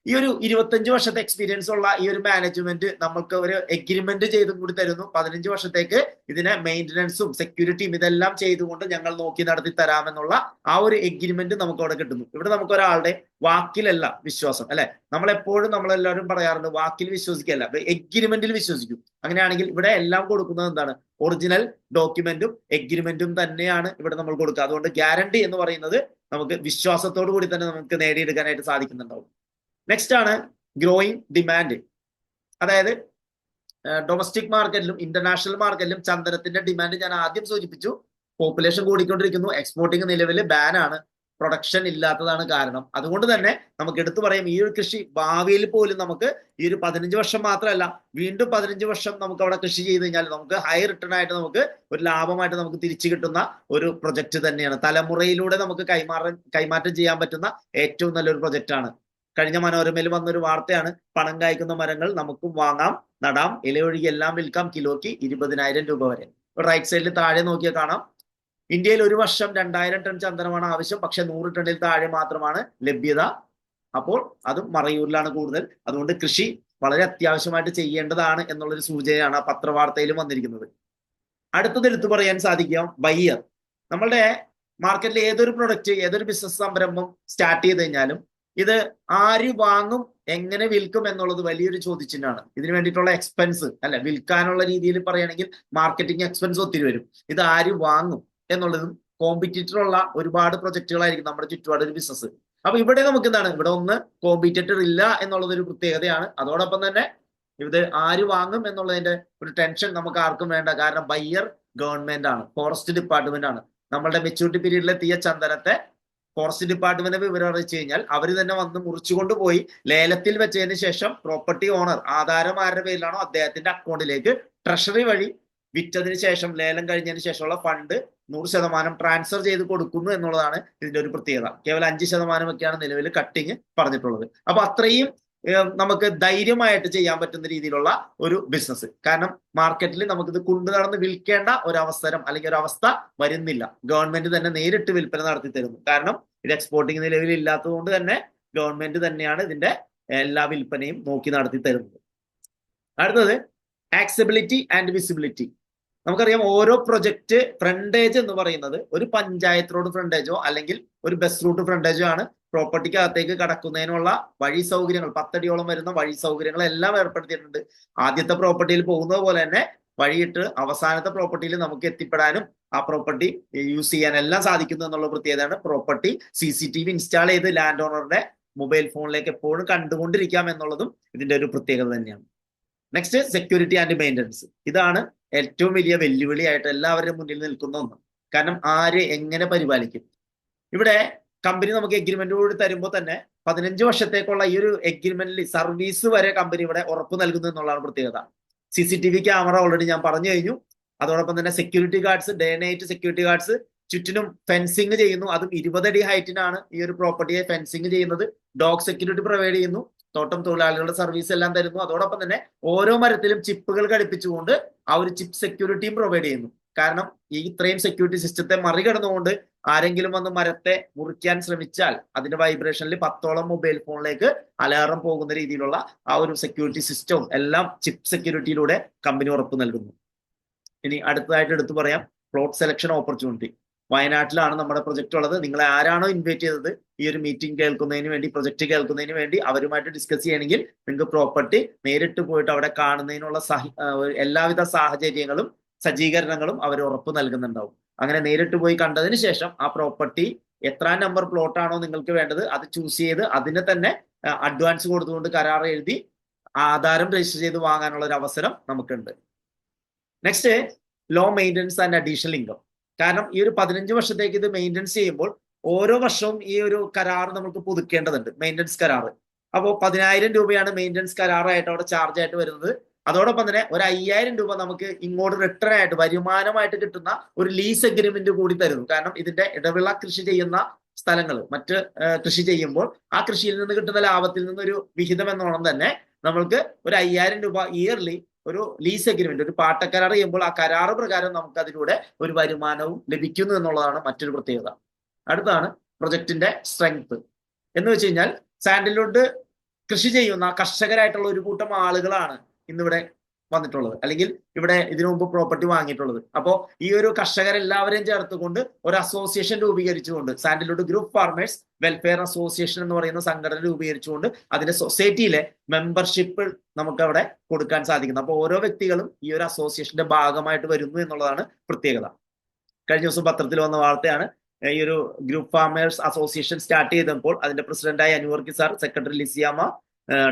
ഈ ഒരു 25 വർഷത്തെ എക്സ്പീരിയൻസ് ഉള്ള ഈ ഒരു മാനേജ്മെന്റ് നമുക്ക് ഒരു എഗ്രിമെന്റ് ചെയ്തും കൂടി തരുന്നു. 15 വർഷത്തേക്ക് ഇതിനെ മെയിൻ്റനൻസും സെക്യൂരിറ്റിയും ഇതെല്ലാം ചെയ്തുകൊണ്ട് ഞങ്ങൾ നോക്കി നടത്തി തരാമെന്നുള്ള ആ ഒരു എഗ്രിമെന്റ് നമുക്ക് അവിടെ കിട്ടുന്നു. ഇവിടെ നമുക്ക് ഒരാളുടെ വാക്കിലല്ല വിശ്വാസം അല്ലെ, നമ്മളെല്ലാവരും പറയാറുണ്ട് വാക്കിൽ വിശ്വസിക്കല്ല, എഗ്രിമെന്റിൽ വിശ്വസിക്കും. അങ്ങനെയാണെങ്കിൽ ഇവിടെ എല്ലാം കൊടുക്കുന്നത് എന്താണ്? ഒറിജിനൽ ഡോക്യുമെന്റും എഗ്രിമെന്റും തന്നെയാണ് ഇവിടെ നമ്മൾ കൊടുക്കുക. അതുകൊണ്ട് ഗ്യാരണ്ടി എന്ന് പറയുന്നത് നമുക്ക് വിശ്വാസത്തോടു കൂടി തന്നെ നമുക്ക് നേടിയെടുക്കാനായിട്ട് സാധിക്കുന്നുണ്ടാവും. നെക്സ്റ്റ് ആണ് ഗ്രോയിങ് ഡിമാൻഡ്. അതായത് ഡൊമസ്റ്റിക് മാർക്കറ്റിലും ഇന്റർനാഷണൽ മാർക്കറ്റിലും ചന്ദനത്തിന്റെ ഡിമാൻഡ് ഞാൻ ആദ്യം സൂചിപ്പിച്ചു. പോപ്പുലേഷൻ കൂടിക്കൊണ്ടിരിക്കുന്നു, എക്സ്പോർട്ടിങ് നിലവിൽ ബാനാണ്, പ്രൊഡക്ഷൻ ഇല്ലാത്തതാണ് കാരണം. അതുകൊണ്ട് തന്നെ നമുക്ക് എടുത്തു പറയാം, ഈ ഒരു കൃഷി ഭാവിയിൽ പോലും നമുക്ക് ഈ ഒരു 15 വർഷം മാത്രമല്ല വീണ്ടും 15 വർഷം നമുക്ക് അവിടെ കൃഷി ചെയ്ത് കഴിഞ്ഞാൽ നമുക്ക് ഹൈ റിട്ടേൺ ആയിട്ട് നമുക്ക് ഒരു ലാഭമായിട്ട് നമുക്ക് തിരിച്ചു കിട്ടുന്ന ഒരു പ്രൊജക്ട് തന്നെയാണ്. തലമുറയിലൂടെ നമുക്ക് കൈമാറ്റം ചെയ്യാൻ പറ്റുന്ന ഏറ്റവും നല്ലൊരു പ്രൊജക്റ്റാണ്. കഴിഞ്ഞ മനോരമയിൽ വന്നൊരു വാർത്തയാണ്, പണം കായ്ക്കുന്ന മരങ്ങൾ നമുക്കും വാങ്ങാം, നടാം, ഇലയൊഴുകി എല്ലാം വിൽക്കാം, കിലോയ്ക്ക് 20,000 രൂപ വരെ. റൈറ്റ് സൈഡിൽ താഴെ നോക്കിയാൽ കാണാം, ഇന്ത്യയിൽ ഒരു വർഷം 2000 ടൺ ചന്ദനമാണ് ആവശ്യം, പക്ഷെ 100 ടണ്ണിൽ താഴെ മാത്രമാണ് ലഭ്യത. അപ്പോൾ അതും മറയൂരിലാണ് കൂടുതൽ. അതുകൊണ്ട് കൃഷി വളരെ അത്യാവശ്യമായിട്ട് ചെയ്യേണ്ടതാണ് എന്നുള്ളൊരു സൂചനയാണ് ആ പത്രവാർത്തയിലും വന്നിരിക്കുന്നത്. അടുത്തത് എടുത്തു പറയാൻ സാധിക്കാം ബയ്യർ. നമ്മളുടെ മാർക്കറ്റിൽ ഏതൊരു പ്രൊഡക്റ്റ്, ഏതൊരു ബിസിനസ് സംരംഭം സ്റ്റാർട്ട് ചെയ്ത് കഴിഞ്ഞാലും ഇത് ആര് വാങ്ങും, എങ്ങനെ വിൽക്കും എന്നുള്ളത് വലിയൊരു ചോദ്യചിഹ്നമാണ്. ഇതിന് വേണ്ടിയിട്ടുള്ള എക്സ്പെൻസ് അല്ലെ, വിൽക്കാനുള്ള രീതിയിൽ പറയുകയാണെങ്കിൽ മാർക്കറ്റിംഗ് എക്സ്പെൻസ് ഒത്തിരി വരും. ഇത് ആര് വാങ്ങും എന്നുള്ളതും കോമ്പറ്റീറ്റർ ഉള്ള ഒരുപാട് പ്രൊജക്ടുകളായിരിക്കും നമ്മുടെ ചുറ്റുപാട് ഒരു ബിസിനസ്. അപ്പൊ ഇവിടെ നമുക്ക് എന്താണ്, ഇവിടെ ഒന്ന് കോമ്പറ്റീറ്റർ ഇല്ല എന്നുള്ളത് ഒരു പ്രത്യേകതയാണ്. അതോടൊപ്പം തന്നെ ഇത് ആര് വാങ്ങും എന്നുള്ളതിന്റെ ഒരു ടെൻഷൻ നമുക്ക് ആർക്കും വേണ്ട. കാരണം ബയ്യർ ഗവൺമെന്റ് ആണ്, ഫോറസ്റ്റ് ഡിപ്പാർട്ട്മെന്റ് ആണ്. നമ്മളുടെ മെച്യൂരിറ്റി പീരീഡിലെത്തിയ ചന്ദനത്തെ ഫോറസ്റ്റ് ഡിപ്പാർട്ട്മെന്റ് വിവരം അറിയിച്ചു കഴിഞ്ഞാൽ അവർ തന്നെ വന്ന് മുറിച്ചുകൊണ്ട് പോയി ലേലത്തിൽ വെച്ചതിന് ശേഷം പ്രോപ്പർട്ടി ഓണർ ആധാരം ആരുടെ പേരിലാണോ അദ്ദേഹത്തിന്റെ അക്കൗണ്ടിലേക്ക് ട്രഷറി വഴി വിറ്റതിന് ശേഷം, ലേലം കഴിഞ്ഞതിന് ശേഷമുള്ള ഫണ്ട് 100% ട്രാൻസ്ഫർ ചെയ്ത് കൊടുക്കുന്നു എന്നുള്ളതാണ് ഇതിന്റെ ഒരു പ്രത്യേകത. കേവലം 5% ഒക്കെയാണ് നിലവിൽ കട്ടിങ് പറഞ്ഞിട്ടുള്ളത്. അപ്പൊ അത്രയും നമുക്ക് ധൈര്യമായിട്ട് ചെയ്യാൻ പറ്റുന്ന രീതിയിലുള്ള ഒരു ബിസിനസ്. കാരണം മാർക്കറ്റിൽ നമുക്കിത് കൊണ്ടു നടന്ന് വിൽക്കേണ്ട ഒരു അവസരം അല്ലെങ്കിൽ ഒരു അവസ്ഥ വരുന്നില്ല. ഗവൺമെന്റ് തന്നെ നേരിട്ട് വിൽപ്പന നടത്തി തരുന്നു. കാരണം ഇത് എക്സ്പോർട്ടിങ് നിലവിൽ ഇല്ലാത്തത് കൊണ്ട് തന്നെ ഗവൺമെന്റ് തന്നെയാണ് ഇതിന്റെ എല്ലാ വിൽപ്പനയും നോക്കി നടത്തി തരുന്നത്. അടുത്തത് ആക്സബിലിറ്റി ആൻഡ് വിസിബിലിറ്റി. നമുക്കറിയാം ഓരോ പ്രൊജക്ട് ഫ്രണ്ടേജ് എന്ന് പറയുന്നത് ഒരു പഞ്ചായത്ത് റോഡ് ഫ്രണ്ടേജോ അല്ലെങ്കിൽ ഒരു ബസ് റൂട്ട് ഫ്രണ്ടേജോ ആണ്. പ്രോപ്പർട്ടിക്ക് അകത്തേക്ക് കടക്കുന്നതിനുള്ള വഴി സൗകര്യങ്ങൾ, 10 അടിയോളം വരുന്ന വഴി സൗകര്യങ്ങൾ എല്ലാം ഏർപ്പെടുത്തിയിട്ടുണ്ട്. ആദ്യത്തെ പ്രോപ്പർട്ടിയിൽ പോകുന്നത് പോലെ തന്നെ വഴിയിട്ട് അവസാനത്തെ പ്രോപ്പർട്ടിയിൽ നമുക്ക് എത്തിപ്പെടാനും ആ പ്രോപ്പർട്ടി യൂസ് ചെയ്യാൻ എല്ലാം സാധിക്കുന്നു എന്നുള്ള പ്രത്യേകതയാണ്. പ്രോപ്പർട്ടി CCTV ഇൻസ്റ്റാൾ ചെയ്ത് ലാൻഡ് ഓണറുടെ മൊബൈൽ ഫോണിലേക്ക് എപ്പോഴും കണ്ടുകൊണ്ടിരിക്കാം എന്നുള്ളതും ഇതിന്റെ ഒരു പ്രത്യേകത തന്നെയാണ്. Next security and maintenance. ഇതാണ് ഏറ്റവും വലിയ വെല്ലുവിളിയായിട്ട് എല്ലാവരുടെയും മുന്നിൽ നിൽക്കുന്ന ഒന്ന്. കാരണം ആര് എങ്ങനെ പരിപാലിക്കും? ഇവിടെ കമ്പനി നമുക്ക് എഗ്രിമെന്റ് കൂടി തരുമ്പോൾ തന്നെ 15 വർഷത്തേക്കുള്ള ഈ ഒരു എഗ്രിമെന്റിൽ സർവീസ് വരെ കമ്പനി ഇവിടെ ഉറപ്പ് നൽകുന്നു എന്നുള്ളതാണ് പ്രത്യേകത. CCTV ക്യാമറ ഓൾറെഡി ഞാൻ പറഞ്ഞു കഴിഞ്ഞു. അതോടൊപ്പം തന്നെ security guards, day night security guards, ചുറ്റിനും ഫെൻസിങ് ചെയ്യുന്നു. അതും 20 അടി ഹൈറ്റിനാണ് ഈ ഒരു പ്രോപ്പർട്ടിയെ ഫെൻസിങ് ചെയ്യുന്നത്. ഡോഗ് സെക്യൂരിറ്റി പ്രൊവൈഡ് ചെയ്യുന്നു. തോട്ടം തൊഴിലാളികളുടെ സർവീസ് എല്ലാം തരുന്നു. അതോടൊപ്പം തന്നെ ഓരോ മരത്തിലും ചിപ്പുകൾ ഘടിപ്പിച്ചുകൊണ്ട് ആ ഒരു ചിപ്പ് സെക്യൂരിറ്റിയും പ്രൊവൈഡ് ചെയ്യുന്നു. കാരണം ഈ ഇത്രയും സെക്യൂരിറ്റി സിസ്റ്റത്തെ മറികടന്നുകൊണ്ട് ആരെങ്കിലും വന്ന് മരത്തെ മുറിക്കാൻ ശ്രമിച്ചാൽ അതിന്റെ വൈബ്രേഷനിൽ 10ഓളം മൊബൈൽ ഫോണിലേക്ക് അലാറം പോകുന്ന രീതിയിലുള്ള ആ ഒരു സെക്യൂരിറ്റി സിസ്റ്റവും എല്ലാം ചിപ്പ് സെക്യൂരിറ്റിയിലൂടെ കമ്പനി ഉറപ്പ് നൽകുന്നു. ഇനി അടുത്തതായിട്ട് എടുത്തു പറയാം പ്ലോട്ട് സെലക്ഷൻ ഓപ്പർച്യൂണിറ്റി. വയനാട്ടിലാണ് നമ്മുടെ പ്രൊജക്ട് ഉള്ളത്. നിങ്ങളെ ആരാണോ ഇൻവൈറ്റ് ചെയ്തത് ഈ ഒരു മീറ്റിംഗ് കേൾക്കുന്നതിന് വേണ്ടി, പ്രൊജക്ട് കേൾക്കുന്നതിന് വേണ്ടി, അവരുമായിട്ട് ഡിസ്കസ് ചെയ്യണമെങ്കിൽ നിങ്ങൾക്ക് പ്രോപ്പർട്ടി നേരിട്ട് പോയിട്ട് അവിടെ കാണുന്നതിനുള്ള എല്ലാവിധ സാഹചര്യങ്ങളും സജ്ജീകരണങ്ങളും അവർ ഉറപ്പ് നൽകുന്നുണ്ടാവും. അങ്ങനെ നേരിട്ട് പോയി കണ്ടതിന് ശേഷം ആ പ്രോപ്പർട്ടി എത്ര നമ്പർ പ്ലോട്ട് ആണോ നിങ്ങൾക്ക് വേണ്ടത് അത് ചൂസ് ചെയ്ത് അതിന് തന്നെ അഡ്വാൻസ് കൊടുത്തുകൊണ്ട് കരാർ എഴുതി ആധാരം രജിസ്റ്റർ ചെയ്ത് വാങ്ങാനുള്ള ഒരു അവസരം നമുക്കുണ്ട്. Next, low maintenance and additional income. കാരണം ഈ ഒരു 15 വർഷത്തേക്ക് ഇത് മെയിൻ്റനൻസ് ചെയ്യുമ്പോൾ ഓരോ വർഷവും ഈ ഒരു കരാർ നമുക്ക് പുതുക്കേണ്ടതുണ്ട്, മെയിൻ്റനൻസ് കരാർ. അപ്പോൾ 10,000 രൂപയാണ് മെയിൻ്റനൻസ് കരാറായിട്ട് അവിടെ ചാർജ് ആയിട്ട് വരുന്നത്. അതോടൊപ്പം തന്നെ ഒരു 5,000 രൂപ നമുക്ക് ഇങ്ങോട്ട് റിട്ടേൺ ആയിട്ട് വരുമാനമായിട്ട് കിട്ടുന്ന ഒരു ലീസ് എഗ്രിമെന്റ് കൂടി തരുന്നു. കാരണം ഇതിന്റെ ഇടവിള കൃഷി ചെയ്യുന്ന സ്ഥലങ്ങൾ മറ്റ് കൃഷി ചെയ്യുമ്പോൾ ആ കൃഷിയിൽ നിന്ന് കിട്ടുന്ന ലാഭത്തിൽ നിന്നൊരു വിഹിതം എന്നോണം തന്നെ നമ്മൾക്ക് ഒരു 5,000 രൂപ ഇയർലി ഒരു ലീസ് എഗ്രിമെന്റ്, ഒരു പാട്ടക്കരാർ ചെയ്യുമ്പോൾ ആ കരാറ് പ്രകാരം നമുക്ക് അതിലൂടെ ഒരു വരുമാനവും ലഭിക്കുന്നു എന്നുള്ളതാണ് മറ്റൊരു പ്രത്യേകത. അടുത്താണ് പ്രൊജക്ടിന്റെ സ്ട്രെങ്ത് എന്ന് വെച്ച് കഴിഞ്ഞാൽ സാൻഡൽവുഡ് കൃഷി ചെയ്യുന്ന കർഷകരായിട്ടുള്ള ഒരു കൂട്ടം ആളുകളാണ് ഇന്നിവിടെ വന്നിട്ടുള്ളത്, അല്ലെങ്കിൽ ഇവിടെ ഇതിനു മുമ്പ് പ്രോപ്പർട്ടി വാങ്ങിയിട്ടുള്ളത്. അപ്പോൾ ഈ ഒരു കർഷകരെല്ലാവരെയും ചേർത്തുകൊണ്ട് ഒരു അസോസിയേഷൻ രൂപീകരിച്ചുകൊണ്ട് sandalwood group farmers welfare association എന്ന് പറയുന്ന സംഘടന രൂപീകരിച്ചുകൊണ്ട് അതിന്റെ സൊസൈറ്റിയിലെ മെമ്പർഷിപ്പ് നമുക്ക് അവിടെ കൊടുക്കാൻ സാധിക്കുന്നു. അപ്പോൾ ഓരോ വ്യക്തികളും ഈ ഒരു അസോസിയേഷന്റെ ഭാഗമായിട്ട് വരുന്നു എന്നുള്ളതാണ് പ്രത്യേകത. കഴിഞ്ഞ ദിവസം പത്രത്തിൽ വന്ന വാർത്തയാണ്. ഈ ഒരു ഗ്രൂപ്പ് ഫാർമേഴ്സ് അസോസിയേഷൻ സ്റ്റാർട്ട് ചെയ്തപ്പോൾ അതിന്റെ പ്രസിഡന്റായി അൻവർക്കി സാർ, സെക്രട്ടറി ലിസിയാമ,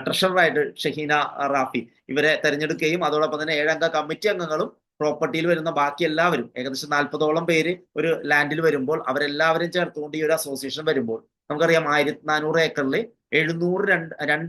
ട്രഷററായിട്ട് ഷഹീന റാഫി ഇവരെ തെരഞ്ഞെടുക്കുകയും അതോടൊപ്പം തന്നെ 7 അംഗ കമ്മിറ്റി അംഗങ്ങളും പ്രോപ്പർട്ടിയിൽ വരുന്ന ബാക്കി എല്ലാവരും ഏകദേശം 40ഓളം പേര് ഒരു ലാൻഡിൽ വരുമ്പോൾ അവരെല്ലാവരും ചേർത്തുകൊണ്ട് ഈ ഒരു അസോസിയേഷൻ വരുമ്പോൾ നമുക്കറിയാം 1400 ഏക്കറിൽ 2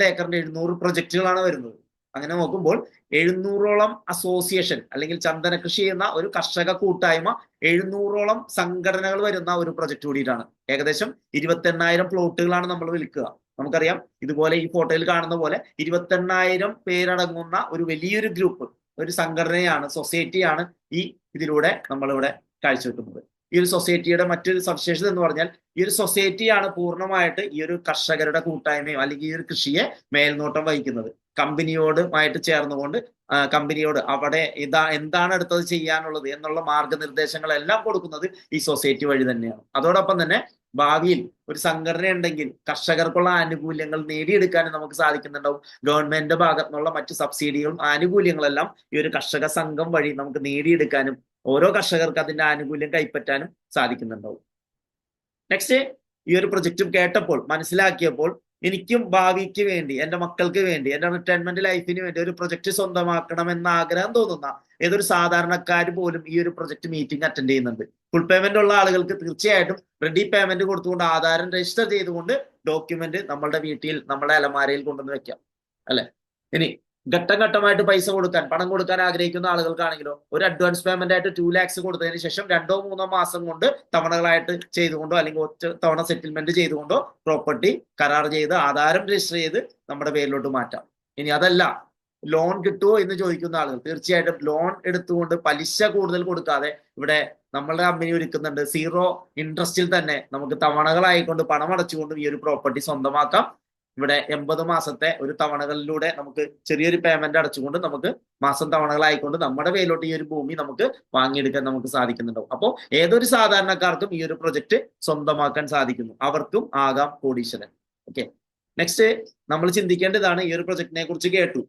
ഏക്കറിന്റെ 700 പ്രൊജക്ടുകളാണ് വരുന്നത്. അങ്ങനെ നോക്കുമ്പോൾ 700ഓളം അസോസിയേഷൻ അല്ലെങ്കിൽ ചന്ദന കൃഷി ചെയ്യുന്ന ഒരു കർഷക കൂട്ടായ്മ 700ഓളം സംഘടനകൾ വരുന്ന ഒരു പ്രൊജക്ട് കൂടിയിട്ടാണ്. ഏകദേശം 28,000 പ്ലോട്ടുകളാണ് നമ്മൾ വിൽക്കുക. നമുക്കറിയാം ഇതുപോലെ ഈ ഫോട്ടോയിൽ കാണുന്ന പോലെ 28,000 പേരടങ്ങുന്ന ഒരു വലിയൊരു ഗ്രൂപ്പ്, ഒരു സംഘടനയാണ്, സൊസൈറ്റിയാണ് ഈ ഇതിലൂടെ നമ്മളിവിടെ കാഴ്ചവെക്കുന്നത്. ഈ ഒരു സൊസൈറ്റിയുടെ മറ്റൊരു സവിശേഷത എന്ന് പറഞ്ഞാൽ ഈ ഒരു സൊസൈറ്റിയാണ് പൂർണ്ണമായിട്ട് ഈ ഒരു കർഷകരുടെ കൂട്ടായ്മയോ അല്ലെങ്കിൽ ഈ ഒരു കൃഷിയെ മേൽനോട്ടം വഹിക്കുന്നത്. കമ്പനിയോടുമായിട്ട് ചേർന്നുകൊണ്ട് കമ്പനിയോട് അവിടെ എന്താണ് അടുത്തത് ചെയ്യാനുള്ളത് എന്നുള്ള മാർഗനിർദ്ദേശങ്ങളെല്ലാം കൊടുക്കുന്നത് ഈ സൊസൈറ്റി വഴി തന്നെയാണ്. അതോടൊപ്പം തന്നെ ഭാവിയിൽ ഒരു സംഘടന ഉണ്ടെങ്കിൽ കർഷകർക്കുള്ള ആനുകൂല്യങ്ങൾ നേടിയെടുക്കാനും നമുക്ക് സാധിക്കുന്നുണ്ടാവും. ഗവൺമെന്റിന്റെ ഭാഗത്തു നിന്നുള്ള മറ്റു സബ്സിഡികളും ആനുകൂല്യങ്ങളെല്ലാം ഈ ഒരു കർഷക സംഘം വഴി നമുക്ക് നേടിയെടുക്കാനും ഓരോ കർഷകർക്ക് അതിന്റെ ആനുകൂല്യം കൈപ്പറ്റാനും സാധിക്കുന്നുണ്ടാവും. നെക്സ്റ്റ്, ഈ ഒരു പ്രൊജക്റ്റും കേട്ടപ്പോൾ മനസ്സിലാക്കിയപ്പോൾ എനിക്കും ഭാവിക്ക് വേണ്ടി, എൻ്റെ മക്കൾക്ക് വേണ്ടി, എൻ്റെ റിട്ടയർമെന്റ് ലൈഫിന് വേണ്ടി ഒരു പ്രൊജക്ട് സ്വന്തമാക്കണമെന്ന ആഗ്രഹം തോന്നുന്ന ഏതൊരു സാധാരണക്കാർ പോലും ഈ ഒരു പ്രൊജക്ട് മീറ്റിംഗ് അറ്റൻഡ് ചെയ്യുന്നുണ്ട്. ഫുൾ പേയ്മെന്റ് ഉള്ള ആളുകൾക്ക് തീർച്ചയായിട്ടും റെഡി പേയ്മെന്റ് കൊടുത്തുകൊണ്ട് ആധാരം രജിസ്റ്റർ ചെയ്തുകൊണ്ട് ഡോക്യുമെന്റ് നമ്മളുടെ വീട്ടിൽ, നമ്മുടെ അലമാരയിൽ കൊണ്ടുവന്ന് വെക്കാം, അല്ലെ? ഇനി ഘട്ടം ഘട്ടമായിട്ട് പൈസ കൊടുക്കാൻ, പണം കൊടുക്കാൻ ആഗ്രഹിക്കുന്ന ആളുകൾക്കാണെങ്കിലോ ഒരു അഡ്വാൻസ് പേയ്മെന്റ് ആയിട്ട് 2 lakhs കൊടുത്തതിന് ശേഷം 2-3 മാസം കൊണ്ട് തവണകളായിട്ട് ചെയ്തുകൊണ്ടോ അല്ലെങ്കിൽ ഒറ്റ തവണ സെറ്റിൽമെന്റ് ചെയ്തുകൊണ്ടോ പ്രോപ്പർട്ടി കരാർ ചെയ്ത് ആധാരം രജിസ്റ്റർ ചെയ്ത് നമ്മുടെ പേരിലോട്ട് മാറ്റാം. ഇനി അതല്ല, ലോൺ കിട്ടുമോ എന്ന് ചോദിക്കുന്ന ആളുകൾ തീർച്ചയായിട്ടും ലോൺ എടുത്തുകൊണ്ട് പലിശ കൂടുതൽ കൊടുക്കാതെ ഇവിടെ നമ്മളുടെ കമ്പനി ഒരുക്കുന്നുണ്ട്. 0 ഇൻട്രസ്റ്റിൽ തന്നെ നമുക്ക് തവണകളായിക്കൊണ്ട് പണം അടച്ചുകൊണ്ടും ഈ ഒരു പ്രോപ്പർട്ടി സ്വന്തമാക്കാം. ഇവിടെ 80 മാസത്തെ ഒരു തവണകളിലൂടെ നമുക്ക് ചെറിയൊരു പേയ്മെന്റ് അടച്ചുകൊണ്ട് നമുക്ക് മാസം തവണകളായിക്കൊണ്ട് നമ്മുടെ പേരിലോട്ട് ഈ ഒരു ഭൂമി നമുക്ക് വാങ്ങിയെടുക്കാൻ നമുക്ക് സാധിക്കുന്നുണ്ടാവും. അപ്പോൾ ഏതൊരു സാധാരണക്കാർക്കും ഈ ഒരു പ്രൊജക്ട് സ്വന്തമാക്കാൻ സാധിക്കുന്നു, അവർക്കും ആകാം കോടീശ്വരൻ. ഓക്കെ, നെക്സ്റ്റ് നമ്മൾ ചിന്തിക്കേണ്ടതാണ്. ഈ ഒരു പ്രൊജക്ടിനെ കുറിച്ച് കേട്ടു,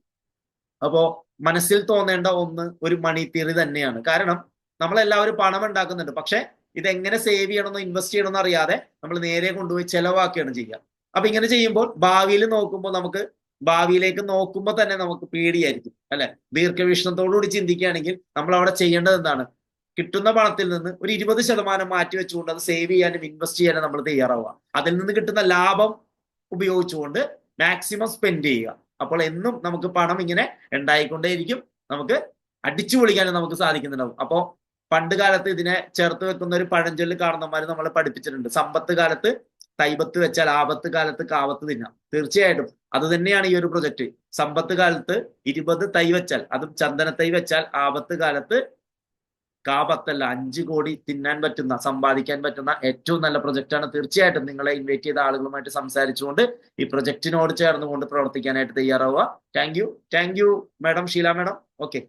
അപ്പോ മനസ്സിൽ തോന്നേണ്ട ഒന്ന് ഒരു മണി തിയറി തന്നെയാണ്. കാരണം നമ്മളെല്ലാവരും പണം ഉണ്ടാക്കുന്നുണ്ട്, പക്ഷെ ഇതെങ്ങനെ സേവ് ചെയ്യണമെന്നോ ഇൻവെസ്റ്റ് ചെയ്യണമെന്നോ അറിയാതെ നമ്മൾ നേരെ കൊണ്ടുപോയി ചെലവാക്കുകയാണ് ചെയ്യുക. അപ്പൊ ഇങ്ങനെ ചെയ്യുമ്പോൾ ഭാവിയിൽ നോക്കുമ്പോൾ നമുക്ക് ഭാവിയിലേക്ക് നോക്കുമ്പോൾ തന്നെ നമുക്ക് പേടിയായിരിക്കും, അല്ലെ? ദീർഘവീക്ഷണത്തോടുകൂടി ചിന്തിക്കുകയാണെങ്കിൽ നമ്മൾ അവിടെ ചെയ്യേണ്ടത് എന്താണ്? കിട്ടുന്ന പണത്തിൽ നിന്ന് ഒരു 20% മാറ്റി വെച്ചുകൊണ്ട് അത് സേവ് ചെയ്യാനും ഇൻവെസ്റ്റ് ചെയ്യാനും നമ്മൾ തയ്യാറാവുക. അതിൽ നിന്ന് കിട്ടുന്ന ലാഭം ഉപയോഗിച്ചുകൊണ്ട് മാക്സിമം സ്പെൻഡ് ചെയ്യുക. അപ്പോൾ എന്നും നമുക്ക് പണം ഇങ്ങനെ ഉണ്ടായിക്കൊണ്ടേയിരിക്കും, നമുക്ക് അടിച്ചു പൊളിക്കാനും നമുക്ക് സാധിക്കുന്നുണ്ടാവും. അപ്പോൾ പണ്ട് കാലത്ത് ഇതിനെ ചേർത്ത് വെക്കുന്ന ഒരു പഴഞ്ചൊല്ല് കാരണന്മാര് നമ്മളെ പഠിപ്പിച്ചിട്ടുണ്ട്. സമ്പത്ത് കാലത്ത് തൈബത്ത് വെച്ചാൽ ആപത്ത് കാലത്ത് കാവത്ത് തിന്നാം. തീർച്ചയായിട്ടും അത് തന്നെയാണ് ഈ ഒരു പ്രൊജക്ട്. സമ്പത്ത് കാലത്ത് 20 തൈ വെച്ചാൽ, അതും ചന്ദന തൈ വെച്ചാൽ, ആപത്ത് കാലത്ത് കാപത്തല്ല 5 കോടി തിന്നാൻ പറ്റുന്ന, സമ്പാദിക്കാൻ പറ്റുന്ന ഏറ്റവും നല്ല പ്രൊജക്റ്റാണ്. തീർച്ചയായിട്ടും നിങ്ങളെ ഇൻവൈറ്റ് ചെയ്ത ആളുകളുമായിട്ട് സംസാരിച്ചുകൊണ്ട് ഈ പ്രൊജക്ടിനോട് ചേർന്നുകൊണ്ട് പ്രവർത്തിക്കാനായിട്ട് തയ്യാറാവുക. Thank you madam, Sheela madam. Okay.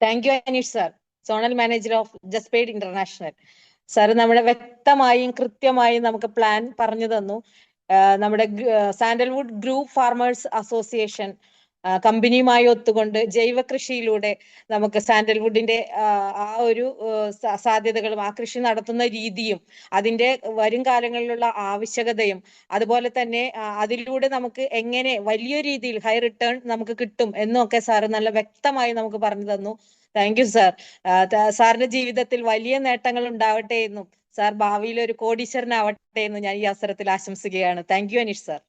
Thank you Aneesh sir, zonal manager of ജസ്പെയ്ഡ് ഇന്റർനാഷണൽ. സാർ നമ്മുടെ വ്യക്തമായും കൃത്യമായും നമുക്ക് പ്ലാൻ പറഞ്ഞു തന്നു. നമ്മുടെ സാൻഡൽവുഡ് ഗ്രൂപ്പ് ഫാർമേഴ്സ് അസോസിയേഷൻ കമ്പനിയുമായി ഒത്തുകൊണ്ട് ജൈവ കൃഷിയിലൂടെ നമുക്ക് സാൻഡൽവുഡിന്റെ ആ ഒരു സാധ്യതകളും ആ കൃഷി നടത്തുന്ന രീതിയും അതിന്റെ വരും കാലങ്ങളിലുള്ള ആവശ്യകതയും അതുപോലെ തന്നെ അതിലൂടെ നമുക്ക് എങ്ങനെ വലിയ രീതിയിൽ ഹൈ റിട്ടേൺ നമുക്ക് കിട്ടും എന്നൊക്കെ സാറ് നല്ല വ്യക്തമായി നമുക്ക് പറഞ്ഞു തന്നു. Thank you sir. സാറിന്റെ ജീവിതത്തിൽ വലിയ നേട്ടങ്ങൾ ഉണ്ടാവട്ടെ എന്നും സാർ ഭാവിയിൽ ഒരു കോടീശ്വരനാവട്ടെ എന്നും ഞാൻ ഈ അവസരത്തിൽ ആശംസിക്കുകയാണ്. Thank you Aneesh sir.